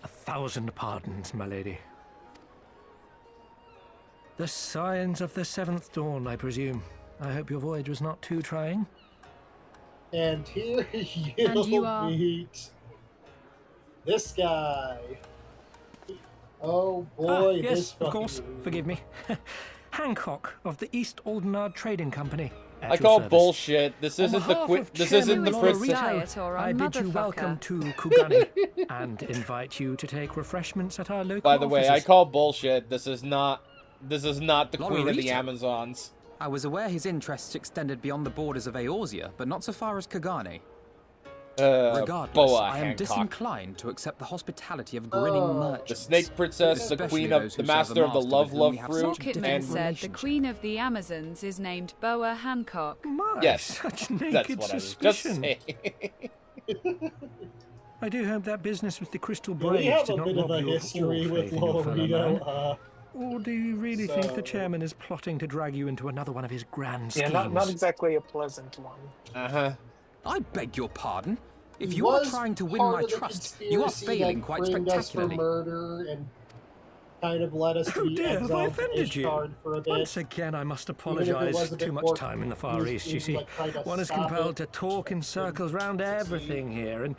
1,000 pardons, my lady. The signs of the 7th dawn, I presume. I hope your voyage was not too trying. And here you'll meet this guy. Oh boy, yes, this of course. Forgive me. Hancock of the East Aldenard Trading Company. I call bullshit. This isn't the This isn't the princess. I bid you welcome to Kugani and invite you to take refreshments at our local By the way, I offices. call bullshit. This is not the Queen of the Lorita. Amazons. I was aware his interests extended beyond the borders of Eorzea, but not so far as Kagane. Regardless, Boa I am Hancock. disinclined to accept the hospitality of grinning merchants. The Snake Princess, the Especially Queen of those the who serve Master of the master Love with whom we Love have Fruit, such Walkitman different said the relationship. Queen of the Amazons is named Boa Hancock. Yes, such naked that's what I was just suspicion. saying. I do hope that business with the crystal Yeah, we braids have did a not bit of rob a you of all history with faith in your fellow man. Lorito. Or do you really think so- the chairman is plotting to drag you into another one of his grand schemes? Yeah, not exactly a pleasant one. Uh-huh. I beg your pardon. If He you are was trying to win part my of the trust, you are conspiracy failing that quite framed us for spectacularly. murder and kind of led us to Oh be dear, have I exiled to offended you? Ishgard for a bit. Once again, I must Even if it apologize. was a bit Too much more time in the Far confused, East, he you was, see. like, trying to One is stop compelled it, to talk in circles round succeed. everything here, and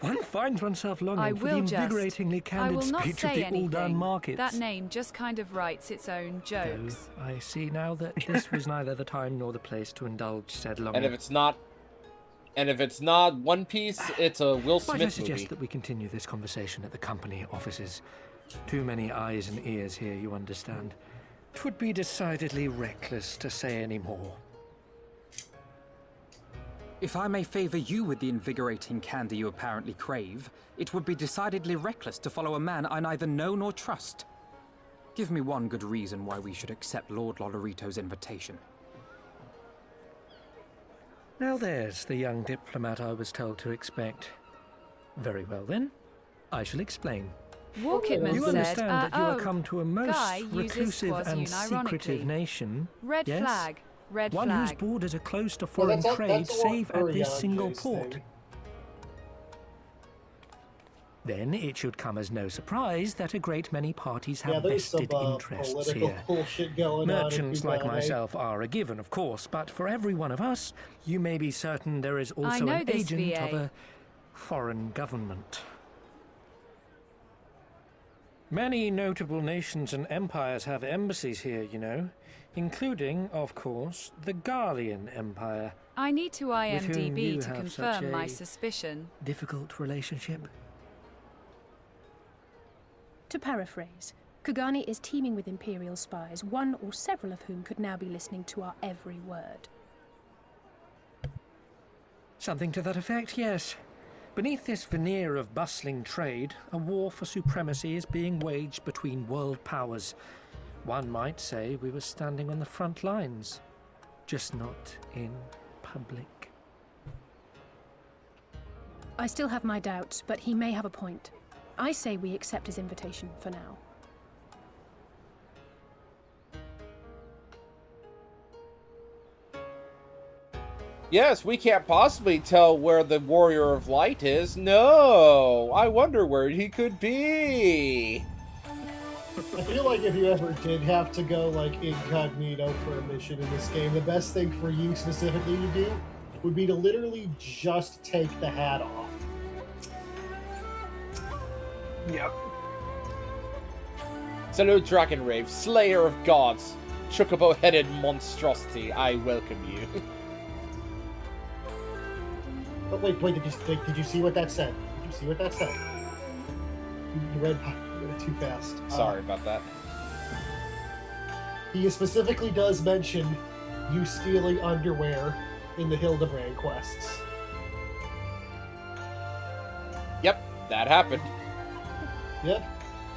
one finds oneself I longing for the will just. invigoratingly I candid will not speech of say the Uldan anything. markets. That name just kind of writes its own Though jokes. I see now that this was neither the time nor the place to indulge said longing. And if it's not One Piece, it's a Will Might I Smith suggest movie. that we continue this conversation at the company offices? Too many eyes and ears here, you understand. 'Twould be decidedly reckless to say any more. If I may favor you with the invigorating candy you apparently crave, it would be decidedly reckless to follow a man I neither know nor trust. Give me one good reason why we should accept Lord Lolorito's invitation. Now there's the young diplomat I was told to expect. Very well then, I shall explain. Walkitman You said, understand that you are oh, come to a most Guy uses reclusive and Swazian secretive ironically. nation, Red yes? flag. Red One flag. whose borders are closed to Well, foreign that's trade, a save at this Orion single Jace port. thing. Then it should come as no surprise that a great many parties Yeah, have there's some vested interests political here. bullshit going Merchants on. like myself are a given, of course, but for every one of us, you may be certain there is also know an this, agent VA. of a foreign government. Many notable nations and empires have embassies here, you know, including, of course, the Garlean Empire. I need to With whom IMDb you to have such confirm my a suspicion. difficult relationship. To paraphrase, Kugani is teeming with Imperial spies, one or several of whom could now be listening to our every word. Something to that effect, yes. Beneath this veneer of bustling trade, a war for supremacy is being waged between world powers. One might say we were standing on the front lines, just not in Republic. I still have my doubts, but he may have a point. I say we accept his invitation for now. Yes, we can't possibly tell where the Warrior of Light is. No! I wonder where he could be! I feel like if you ever did have to go, like, incognito for a mission in this game, the best thing for you specifically to do would be to literally just take the hat off. Yep. Salute Dragonrave, Slayer of Gods, chocobo-headed monstrosity, I welcome you. But wait, did you see what that said? Did you see what that said? You read it too fast. Sorry about that. He specifically does mention you stealing underwear in the Hildebrand quests. Yep, that happened. Yep.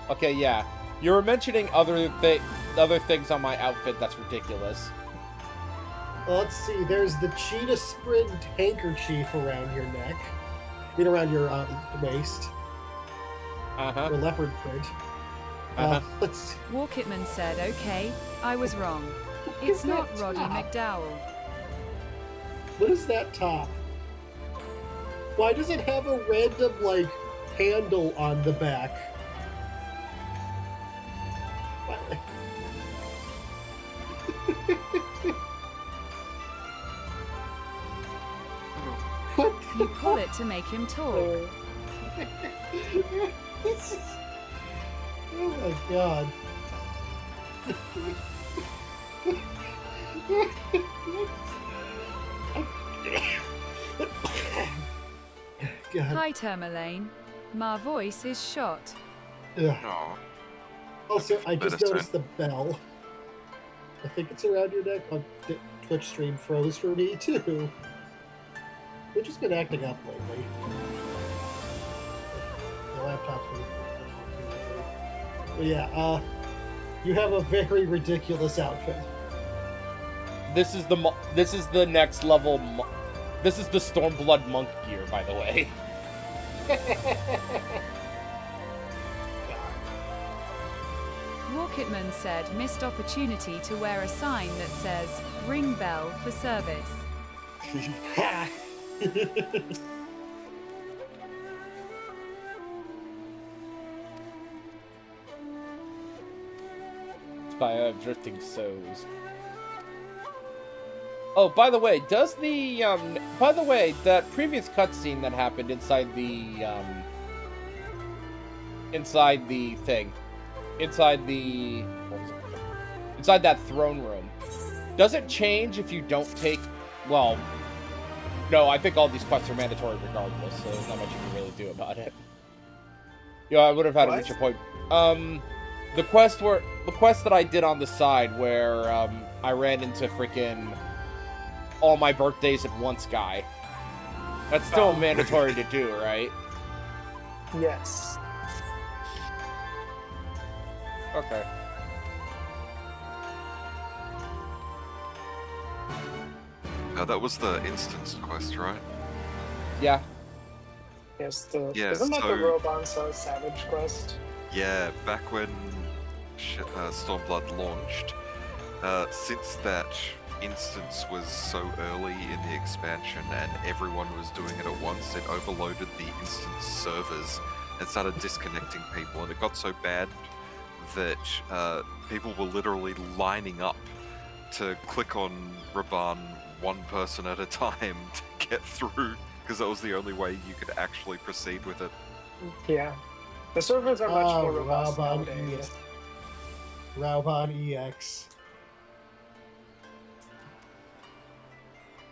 Okay, yeah. You were mentioning other things on my outfit that's ridiculous. Let's see, there's the cheetah sprint handkerchief around your neck. I mean, around your waist. Uh-huh. Or leopard print. Let's see. Warkitman said, okay, I was wrong. It's not Roddy McDowell. What is that top? Why does it have a random, like, handle on the back? You pull it to make him talk. Oh my god. God. Hi, Tourmaline. My voice is shot. Ugh. Also, I just noticed the bell. I think it's around your neck. On Twitch stream froze for me too. Which has been acting up lately. The laptop's been. But yeah, you have a very ridiculous outfit. This is the next level. This is the Stormblood monk gear, by the way. Warkitman said, missed opportunity to wear a sign that says, ring bell for service. By Drifting Souls. Oh, by the way, does the that previous cutscene that happened inside the inside that throne room, does it change if you don't take? Well, no, I think all these quests are mandatory regardless, so there's not much you can really do about it. Yeah, I would have had to reach a point. The quest that I did on the side where I ran into freaking all my birthdays at once guy. That's still mandatory to do, right? Yes. Okay. That was the instance quest, right? Yeah. Yes, Yeah, isn't that so- the Roban Savage quest? Yeah, back when Stormblood launched, since that instance was so early in the expansion and everyone was doing it at once, it overloaded the instance servers and started disconnecting people, and it got so bad that people were literally lining up to click on Raban one person at a time to get through, because that was the only way you could actually proceed with it. Yeah. The servers are much more robust nowadays. Raubon EX.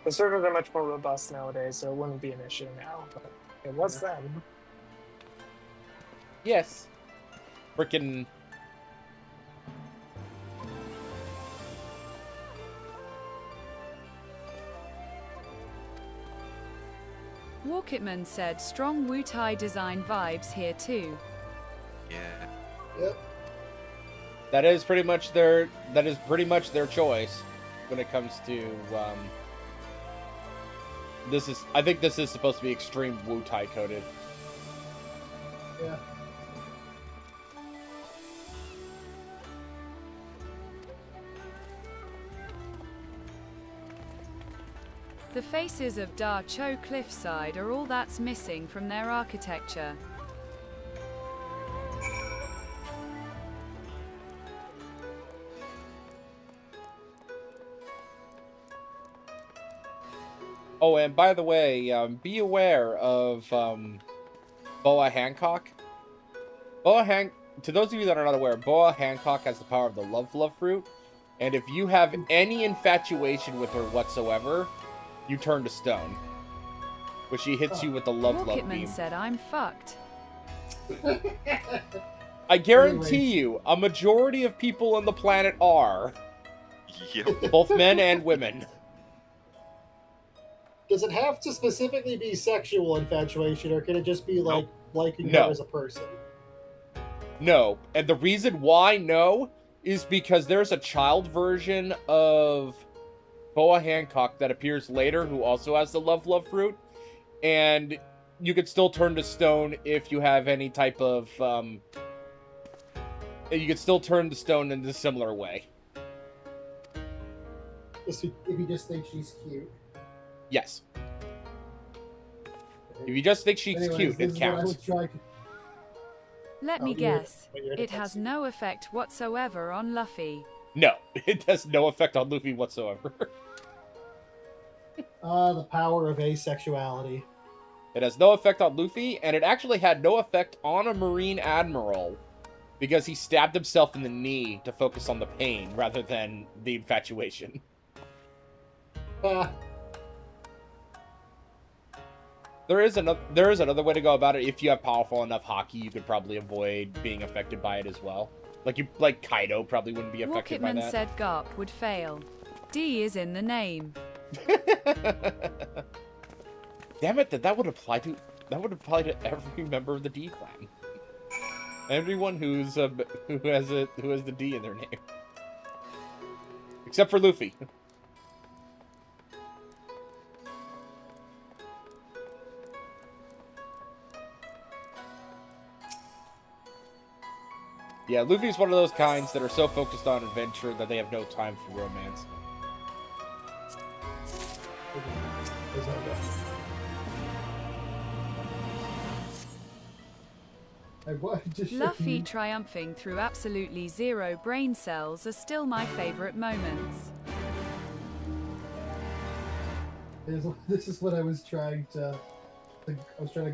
The servers are much more robust nowadays, so it wouldn't be an issue now, but it was then. Yes. Frickin'. Warkitman said, strong Wu-Tai design vibes here too. Yeah. Yep. That is pretty much their choice when it comes to I think this is supposed to be extreme Wu-Tai coded. Yeah. The faces of Da Cho Cliffside are all that's missing from their architecture. Oh, and by the way, be aware of Boa Hancock. To those of you that are not aware, Boa Hancock has the power of the Love Fruit, and if you have any infatuation with her whatsoever, you turn to stone. Which she hits you with the Love Rocketman beam. said I'm fucked. I guarantee you, a majority of people on the planet are. Yep. Both men and women. Does it have to specifically be sexual infatuation, or can it just be like liking her as a person? No. And the reason why no is because there's a child version of Boa Hancock that appears later who also has the Love Fruit. And you could still turn to stone if you have any type of... you could still turn to stone in a similar way. If you just think she's cute. Yes. If you just think she's cute, it counts. Let me guess. It has no effect whatsoever on Luffy. No, it has no effect on Luffy whatsoever. The power of asexuality. It has no effect on Luffy, and it actually had no effect on a Marine Admiral because he stabbed himself in the knee to focus on the pain rather than the infatuation. There is another way to go about it. If you have powerful enough haki, you could probably avoid being affected by it as well. Like Kaido probably wouldn't be affected by Rocketman that. said Garp would fail. D is in the name. Damn it! That would apply to every member of the D clan. Everyone who has the D in their name, except for Luffy. Yeah, Luffy's one of those kinds that are so focused on adventure that they have no time for romance. Luffy triumphing through absolutely zero brain cells are still my favorite moments. This is what I was trying to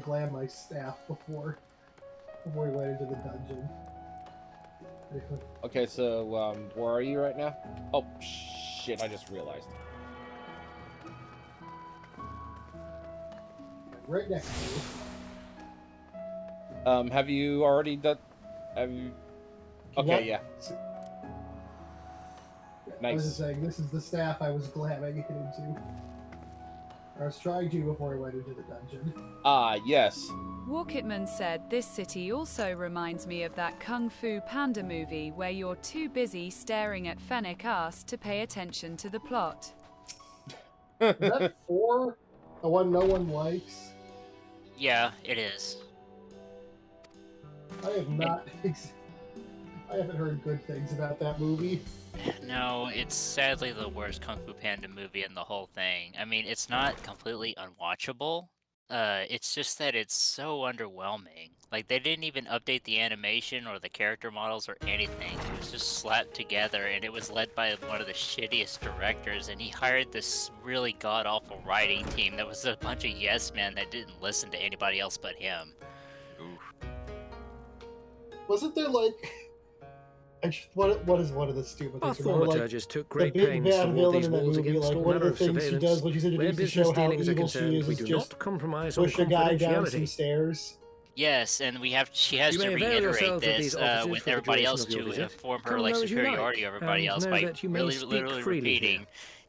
glam my staff before we went into the dungeon. Okay, so where are you right now? Oh shit! I just realized. Right next to you. Have you already done? Have you? Okay, yeah. Nice. I was just saying, this is the staff I was glamming it into. I was trying to before I went into the dungeon. Ah, yes. Rocketman said this city also reminds me of that Kung Fu Panda movie where you're too busy staring at Fennec ass to pay attention to the plot. Is that 4? The one no one likes? Yeah, it is. I have not. I haven't heard good things about that movie. No, it's sadly the worst Kung Fu Panda movie in the whole thing. I mean, it's not completely unwatchable. It's just that it's so underwhelming. Like, they didn't even update the animation or the character models or anything. It was just slapped together, and it was led by one of the shittiest directors, and he hired this really god-awful writing team that was a bunch of yes-men that didn't listen to anybody else but him. Oof. Wasn't there like... what is one of the stupid Our things? Remember, thaumaturgist took great the big pains bad toward villain these in that walls movie, against like all one of manner the of things she surveillance. does when she's Where introduced to business show how dealings are evil she concerned, is we do just not compromise on push a guy down some confidentiality. stairs. Yes, and she has You to may avail reiterate yourselves of this these offices with for the everybody duration else of your to visit. inform her Come like though as you superiority like, of everybody and else know by that you may speak literally freely repeating, here.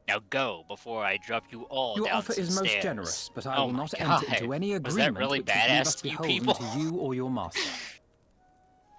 "Now go before I drop you all Your down offer some is most stairs." generous, but I Oh will my not God. enter into any Was that agreement really which would leave badass us to you beholden people? to you or your master.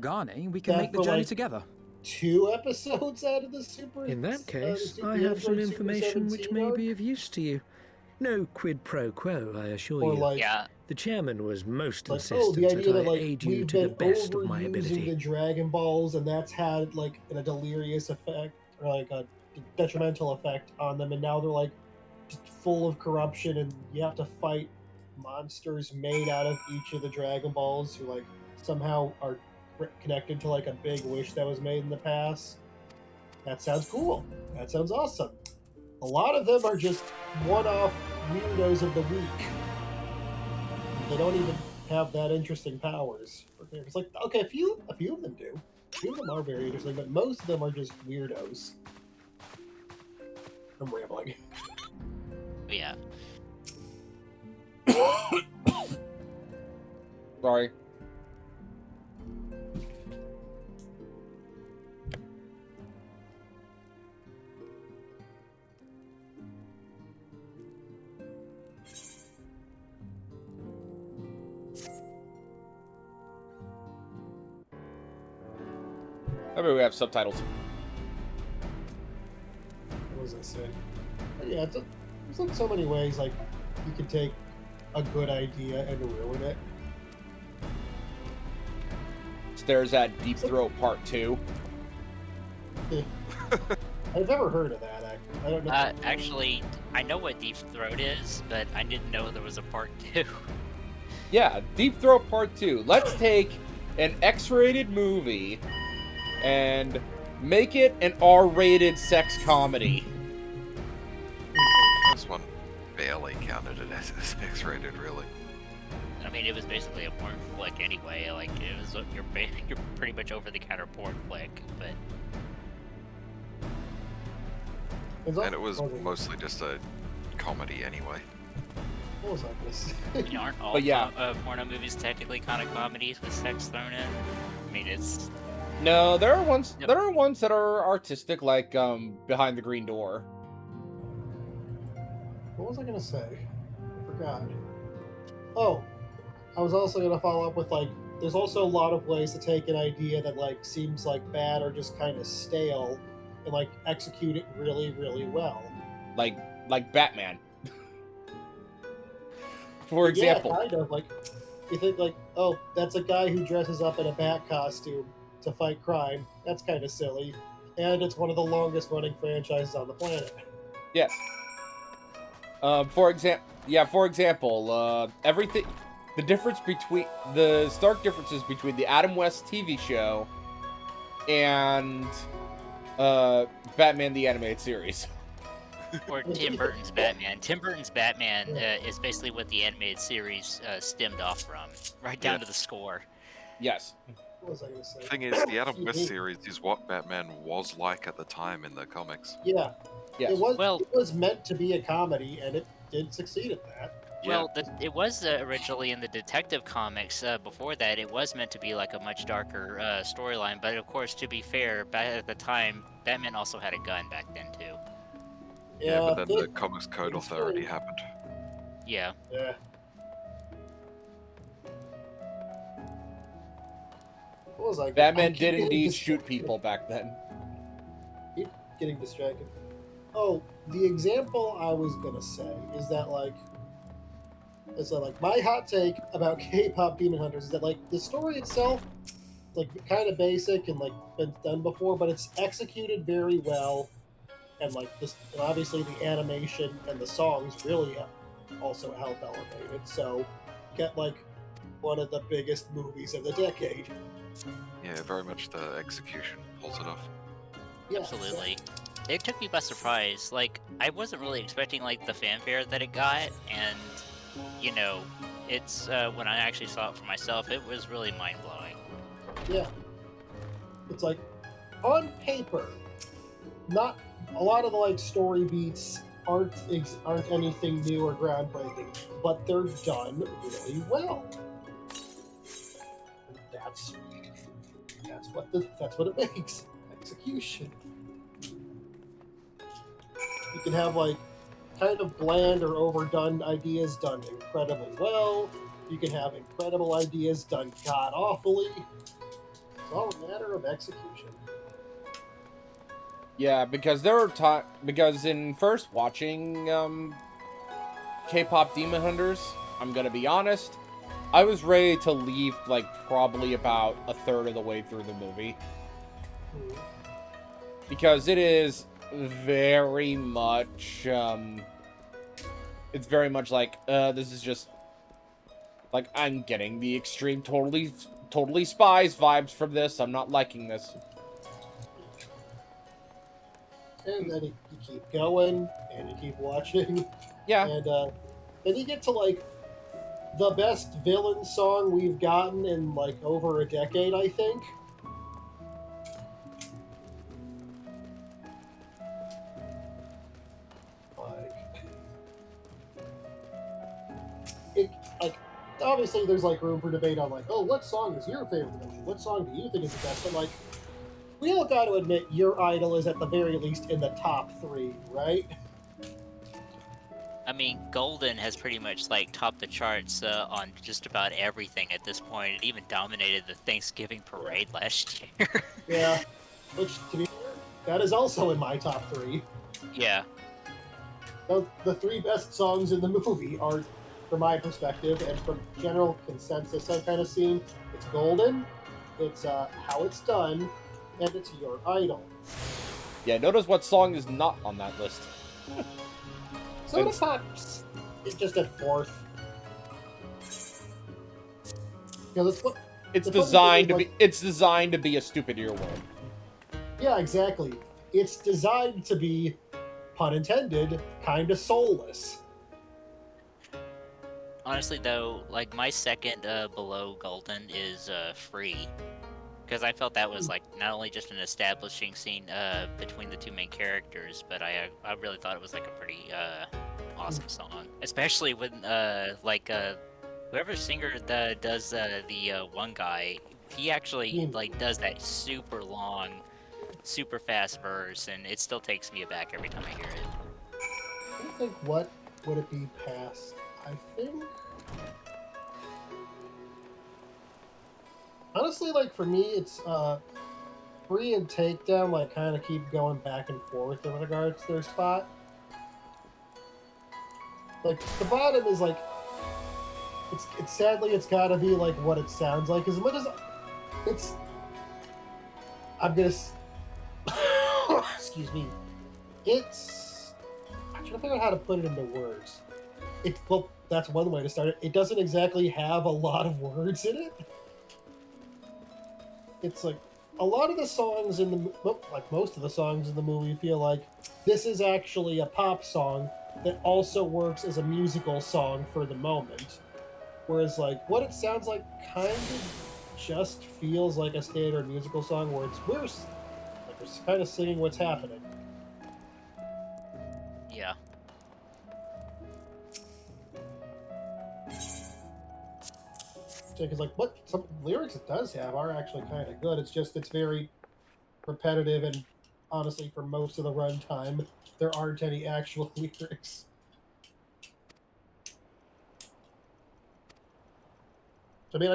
Kagane, we can that make the for, journey like, together. 2 episodes out of the Super. In that the case, Super I have Android some Super information which 17 may arc. be of use to you. No quid pro quo, I assure Or you. like, The chairman was most like, insistent the idea that that I like aid you we've to the been best of my overusing ability. the Dragon Balls, and that's had like a delirious effect or like a detrimental effect on them, and now they're like just full of corruption, and you have to fight monsters made out of each of the Dragon Balls who like somehow are connected to like a big wish that was made in the past. That sounds cool. That sounds awesome. A lot of them are just one-off weirdos of the week. They don't even have that interesting powers. It's like, okay, a few of them do. A few of them are very interesting, but most of them are just weirdos. I'm rambling. Yeah. Sorry. Maybe we have subtitles. What was I saying? Yeah, there's like so many ways like you could take a good idea and ruin it. There's that Deep Throat Part 2. I've never heard of that. I don't know. Actually, I know what Deep Throat is, but I didn't know there was a Part 2. Yeah, Deep Throat Part 2. Let's take an X-rated movie and make it an R-rated sex comedy. This one barely counted it as X-rated, really. I mean, it was basically a porn flick anyway. Like, it was you're pretty much over-the-counter porn flick, but. And it was mostly just a comedy anyway. What was I gonna say? Aren't all porno movies technically kind of comedies with sex thrown in? I mean, it's. No, there are ones. There are ones that are artistic, like Behind the Green Door. What was I gonna say? I forgot. Oh, I was also gonna follow up with like, there's also a lot of ways to take an idea that like seems like bad or just kind of stale, and like execute it really, really well. Like Batman. For example. Yeah, kind of like you think like, oh, that's a guy who dresses up in a bat costume to fight crime. That's kind of silly, and it's one of the longest running franchises on the planet. Yes. For example, everything, the stark differences between the Adam West TV show and Batman the Animated Series. Or Tim Burton's Batman. Tim Burton's Batman is basically what the animated series stemmed off from, right down to the score. Yes. What was I gonna say? The thing is, the Adam West series is what Batman was like at the time in the comics. Yeah. Yes. It was meant to be a comedy, and it did succeed at that. Well, it was originally in the Detective Comics. Before that, it was meant to be like a much darker storyline. But of course, to be fair, back at the time, Batman also had a gun back then too. Yeah, but then the Comics Code Authority happened. Yeah. Yeah. What was I? Batman did indeed shoot people back then. Keep getting distracted. Oh, the example I was gonna say is that like my hot take about K-pop Demon Hunters is that like the story itself, like kind of basic and like been done before, but it's executed very well, and like this, and obviously the animation and the songs really also help elevate it. So get like one of the biggest movies of the decade. Yeah, very much the execution pulls it off. Yeah, absolutely. It took me by surprise. Like, I wasn't really expecting, like, the fanfare that it got, and, you know, it's, when I actually saw it for myself, it was really mind-blowing. Yeah. It's like, on paper, not a lot of the, like, story beats aren't anything new or groundbreaking, but they're done really well. That's what it makes. Execution. You can have like kind of bland or overdone ideas done incredibly well. You can have incredible ideas done god awfully. It's all a matter of execution. Yeah, because because in first watching K-pop Demon Hunters, I'm gonna be honest, I was ready to leave like probably about a third of the way through the movie. Because it is very much it's very much like this is just Like, I'm getting the extreme totally spies vibes from this. I'm not liking this. And then you keep going, and you keep watching. Yeah. And then you get to, like, the best villain song we've gotten in, like, over a decade, I think. Like, obviously there's, like, room for debate on, like, oh, what song is your favorite villain? What song do you think is the best? But, like, we all got to admit your idol is at the very least in the top 3, right? I mean, Golden has pretty much, like, topped the charts on just about everything at this point. It even dominated the Thanksgiving parade last year. Yeah. Which, to be fair, that is also in my top 3. Yeah. The 3 best songs in the movie are, from my perspective, and from general consensus I've kind of seen, it's Golden, it's How It's Done, and it's Your Idol. Yeah, notice what song is not on that list. Soda Pops! It's just at 4th. Yeah, that's what... It's designed to be a stupid earworm. Yeah, exactly. It's designed to be, pun intended, kind of soulless. Honestly, though, like, my second below Golden is Free. Because I felt that was, like, not only just an establishing scene between the 2 main characters, but I really thought it was, like, a pretty awesome song. Especially when, whoever singer does the one guy, he actually, like, does that super long, super fast verse, and it still takes me aback every time I hear it. I think, what would it be past? I think... Honestly, like, for me, it's, Free and Takedown, like, kind of keep going back and forth in regards to their spot. Like, the bottom is, like, it's sadly, it's gotta be, like, what it sounds like. As much as it's... I'm gonna... Excuse me. It's... I'm trying to figure out how to put it into words. Well, that's one way to start it. It doesn't exactly have a lot of words in it. It's like a lot of the songs in the, like most of the songs in the movie, feel like this is actually a pop song that also works as a musical song for the moment. Whereas, like, what it sounds like kind of just feels like a standard musical song where we're kind of singing what's happening. Yeah. Because, like, what some lyrics it does have are actually kind of good. It's just, it's very repetitive, and honestly, for most of the runtime, there aren't any actual lyrics. I mean,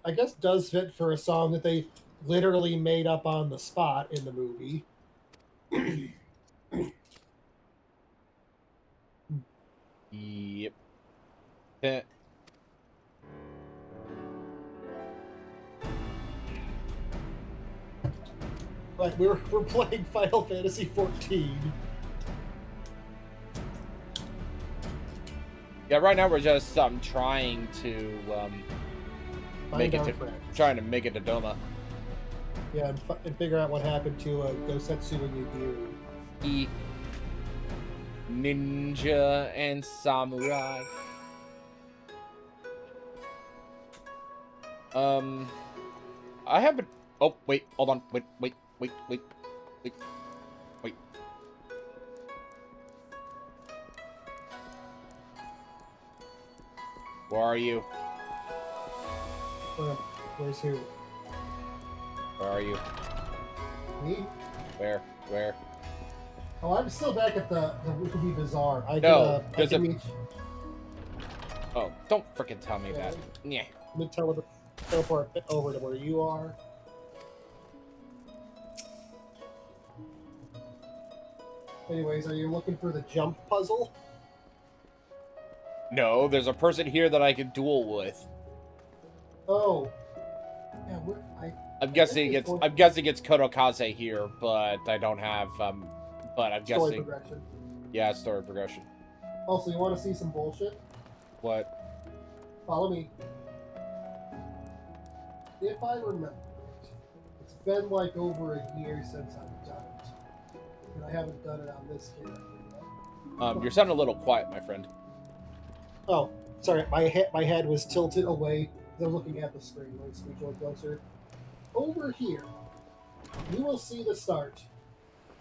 I guess does fit for a song that they literally made up on the spot in the movie. Yep. Like, we're playing Final Fantasy 14. Yeah, right now we're just trying to make it to Doma. Yeah, and figure out what happened to Gosetsu and Yugiri. Ninja and samurai. I haven't. Oh wait, hold on. Wait. Where are you? Where's who? Where are you? Me? Where? Oh, I'm still back at the Ruby Bazaar. I can reach. Oh, don't frickin' tell me that. Yeah. Let me teleport over to where you are. Anyways, are you looking for the jump puzzle? No, there's a person here that I can duel with. Oh. Yeah, I'm guessing it's Kodokaze here, but I don't have but I'm Story guessing progression. Yeah, story progression. Also, you want to see some bullshit? What? Follow me. if I remember right, it's been like over a year since I've done it. And I haven't done it on this character yet. You're sounding a little quiet, my friend. Oh, sorry, my head was tilted away. I was looking at the screen. Let me speak a little closer. Over here, you will see the start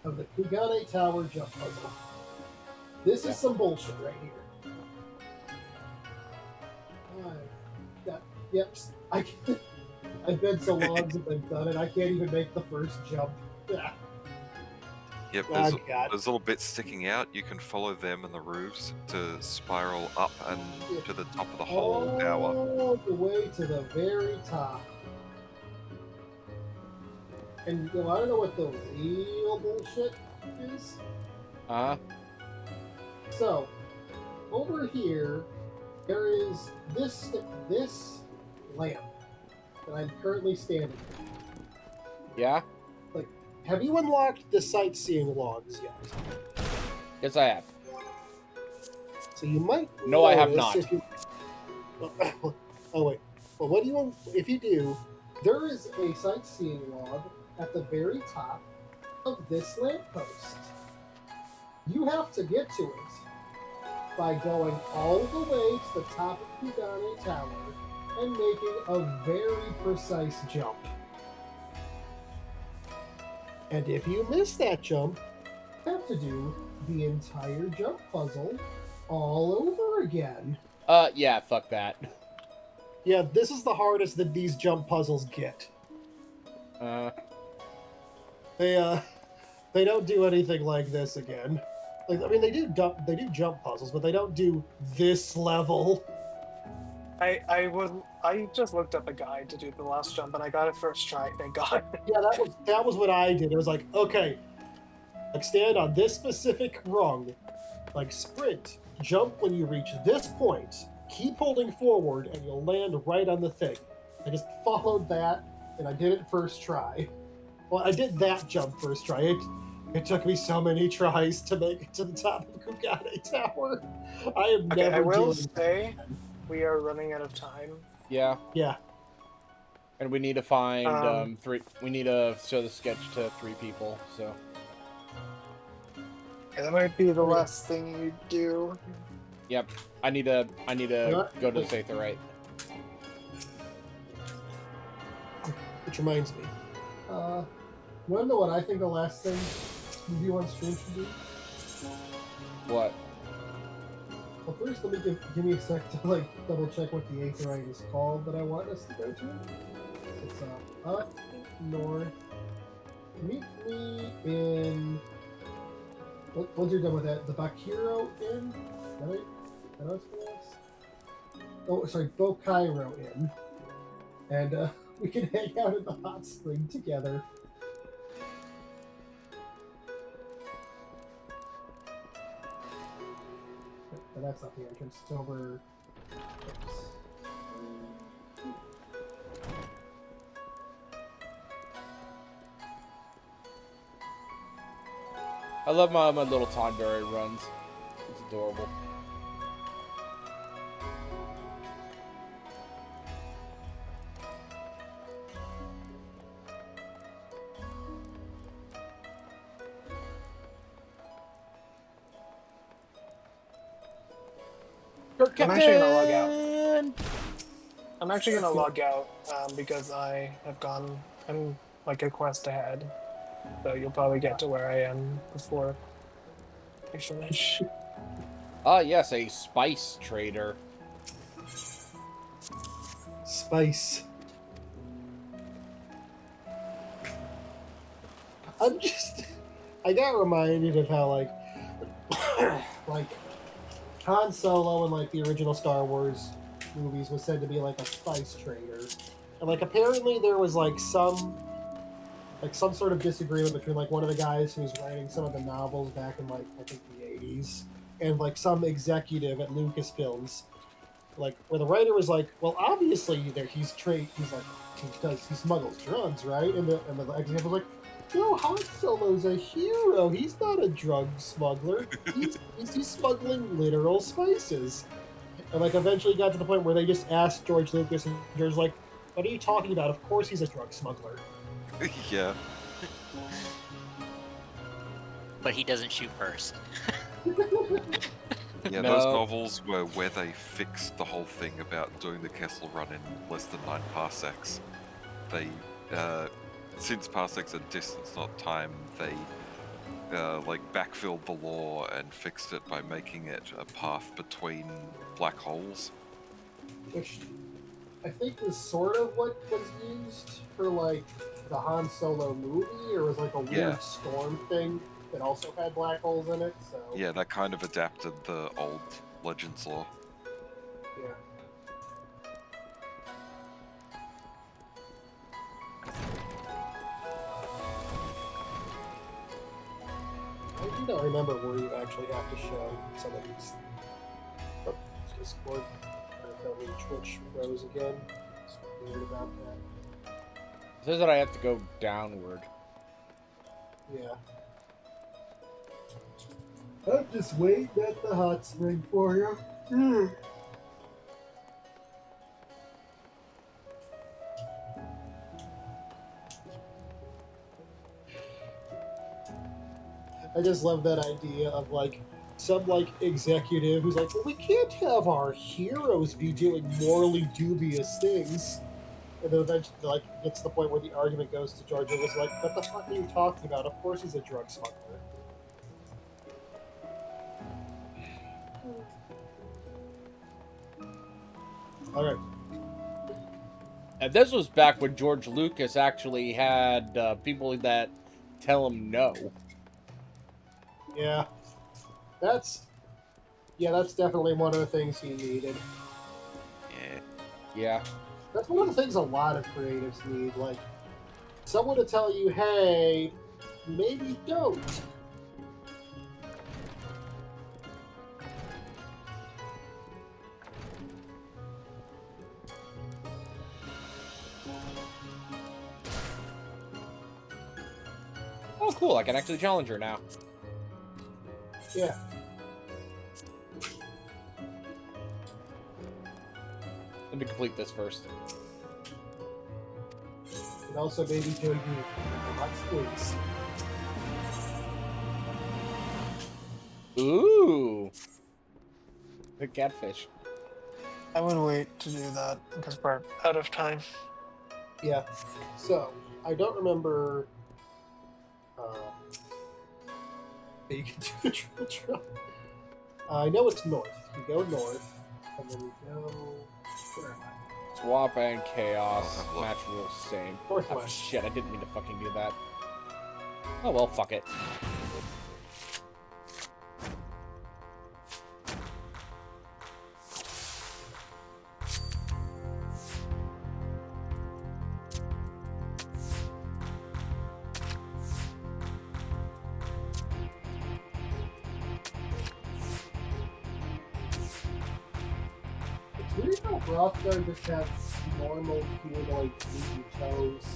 of the Kugane Tower jump puzzle. This is some bullshit right here. Yep, I've been so long since I've done it, I can't even make the first jump. Yeah. Yep, there's little bits sticking out. You can follow them and the roofs to spiral up and to the top of the whole tower. All the way to the very top. And you want to know what the real bullshit is? So, over here, there is this lamp that I'm currently standing in. Yeah? Like, have you unlocked the sightseeing logs yet? Yes, I have. So you might. No, I have not. If you... Oh wait. Well, what do you want? If you do, there is a sightseeing log at the very top of this lamppost. You have to get to it by going all the way to the top of Kugane Tower and making a very precise jump. And if you miss that jump, you have to do the entire jump puzzle all over again. Yeah, fuck that. Yeah, this is the hardest that these jump puzzles get. They don't do anything like this again. Like, I mean, they do jump puzzles, but they don't do this level. I just looked up a guide to do the last jump, and I got it first try. Thank God. Yeah, that was what I did. It was like, okay, like stand on this specific rung, like sprint, jump when you reach this point, keep holding forward, and you'll land right on the thing. I just followed that, and I did it first try. Well, I did that jump first try. It took me so many tries to make it to the top of Kugane Tower. I am never. I will say, we are running out of time. Yeah. Yeah. And we need to find three. We need to show the sketch to 3 people. So. Yeah, that might be the last thing you do. Yep. I need to go to the Faith right. Which reminds me. You want to know what I think the last thing you do on stream should be? What? Well, first, let me give me a sec to double check what the Aetherite is called that I want us to go to. It's up north. Meet me in. Once you're done with that, the Bakiro Inn. Right? I know it's pronounced. Oh, sorry, Bokairo Inn. And we can hang out in the hot spring together. But that's not the entrance. It's over. I love my little Tandori runs. It's adorable. I'm actually gonna log out. I'm actually gonna log out because I have gone. I'm like a quest ahead, so you'll probably get to where I am before I finish. Ah, yes, a spice trader. Spice. I got reminded of how like Han Solo in the original Star Wars movies was said to be like a spice trader, and apparently there was some sort of disagreement between one of the guys who was writing some of the novels back in I think the 80s, and some executive at Lucasfilms, where the writer was like, well, obviously he smuggles drugs, right? And the executive was like, no, Han Solo's a hero. He's not a drug smuggler. He's smuggling literal spices. And eventually got to the point where they just asked George Lucas, and George's like, What are you talking about? Of course he's a drug smuggler. Yeah. But he doesn't shoot first. Yeah, those novels were where they fixed the whole thing about doing the Kessel Run in less than 9 parsecs. They, since parsecs are distance, not time, they like backfilled the law and fixed it by making it a path between black holes. Which I think was sort of what was used for like the Han Solo movie, or was like a weird storm thing that also had black holes in it. So Yeah, that kind of adapted the old Legends lore. yeah. I do not remember where you actually have to show some of these. Oh, Discord. Probably Twitch froze again. It's weird about that. It says that I have to go downward. Yeah. I'm just waiting at the hot spring for you. I just love that idea of like some like executive who's like, well, we can't have our heroes be doing morally dubious things. And then eventually like gets to the point where the argument goes to Jar Jar was like, what the fuck are you talking about? Of course he's a drug smuggler. Alright. And this was back when George Lucas actually had people that tell him no. Yeah. That's definitely one of the things he needed. Yeah. That's one of the things a lot of creatives need, like someone to tell you, hey, maybe don't. Oh, cool. I can actually challenge her now. Yeah. Let me complete this first. And also maybe join you hot springs. Ooh. The catfish. I would wait to do that because we're out of time. Yeah. So, I don't remember... you can do the triple drop. I know it's north. You go north, and then you go... Where am I? Swap and chaos. Match rules same. Northwest. Oh, shit, I didn't mean to fucking do that. Oh well, fuck it. It's weird how Rothgar just has normal humanoid feet and toes.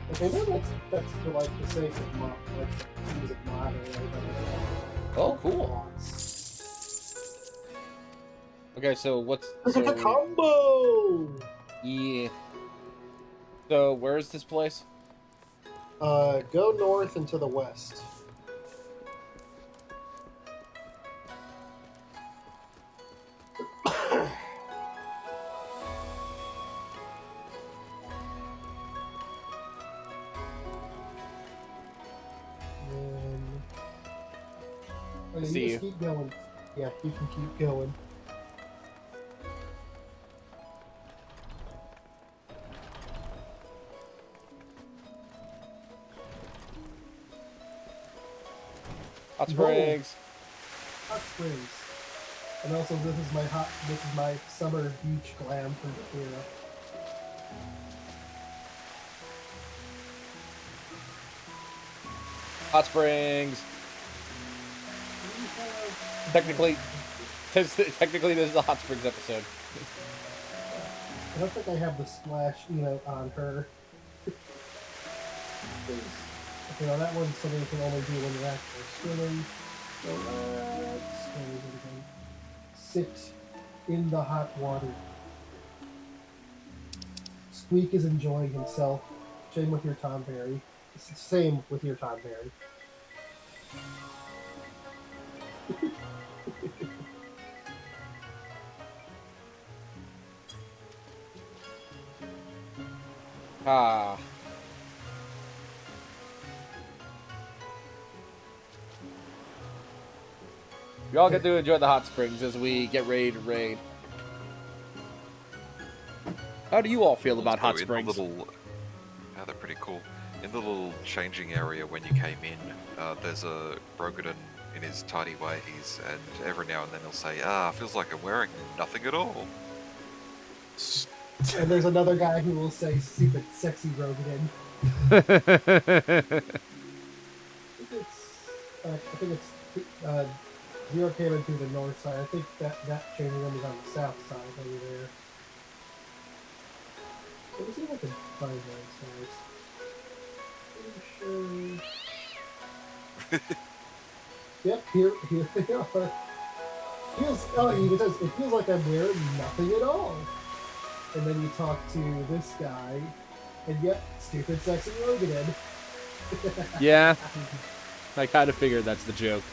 Like, I know that's for like the sake of like music mod or whatever. Oh, cool. Okay, so what's... Perfect combo! Yeah. So, where is this place? Go north and to the west. You See just you. keep going. Yeah, you can keep going. Hot Springs. Hot Springs. And also, this is my summer beach glam for the hero. Hot Springs. Technically, this is a Hot Springs episode. I don't think I have the splash, on her. That one's something you can only do when you're actually swimming. So let's sit in the hot water. Squeak is enjoying himself. Same with your Tom Berry. Same with your Tom Berry. Ah. We all get to enjoy the hot springs as we get ready to raid. How do you all feel about hot springs? Yeah, they're pretty cool. In the little changing area when you came in, there's a Rogadon in his tidy ways, and every now and then he'll say, feels like I'm wearing nothing at all. And there's another guy who will say, stupid, sexy Rogadon. I think it's Zero came in through the north side. I think that changing room is on the south side over there. Let me see if I can find those guys. Yep, here they are. He even says, it feels like I'm wearing nothing at all. And then you talk to this guy, and yep, stupid, sexy Rogadon. Yeah, I kind of figured that's the joke.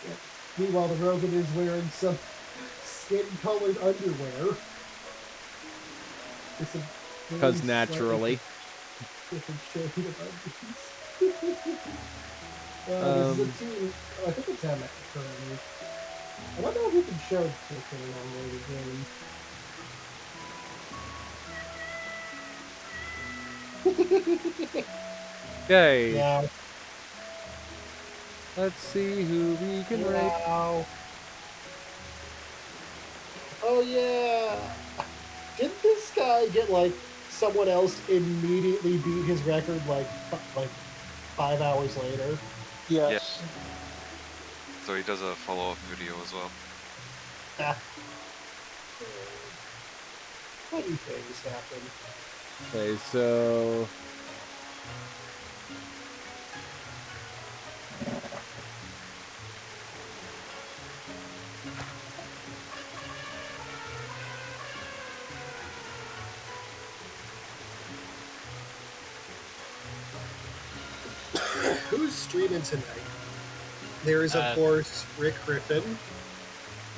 Yep. Meanwhile, the Rogadon is wearing some skin-colored underwear. Because naturally. Different shade of undies. This is a team. I think it's Emmett currently. I don't know if you can show picture along the game. Yay. Yeah. Let's see who we can raid. Oh yeah. Did this guy get like someone else immediately beat his record like 5 hours later? Yes. So he does a follow-up video as well. Funny things happen. Okay, so... Who's streaming tonight? There is, of course, Rick Griffin.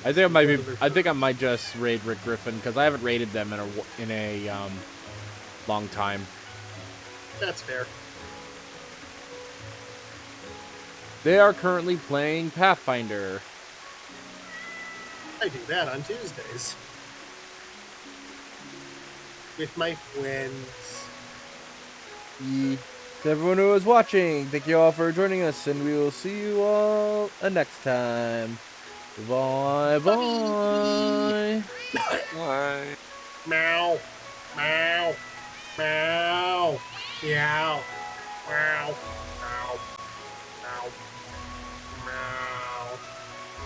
I think I might just raid Rick Griffin because I haven't raided them in a long time. That's fair. They are currently playing Pathfinder. I do that on Tuesdays with my friends. To everyone who is watching, thank you all for joining us, and we will see you all next time. Bye bye. Bye. Meow. Meow. Meow. Meow. Meow.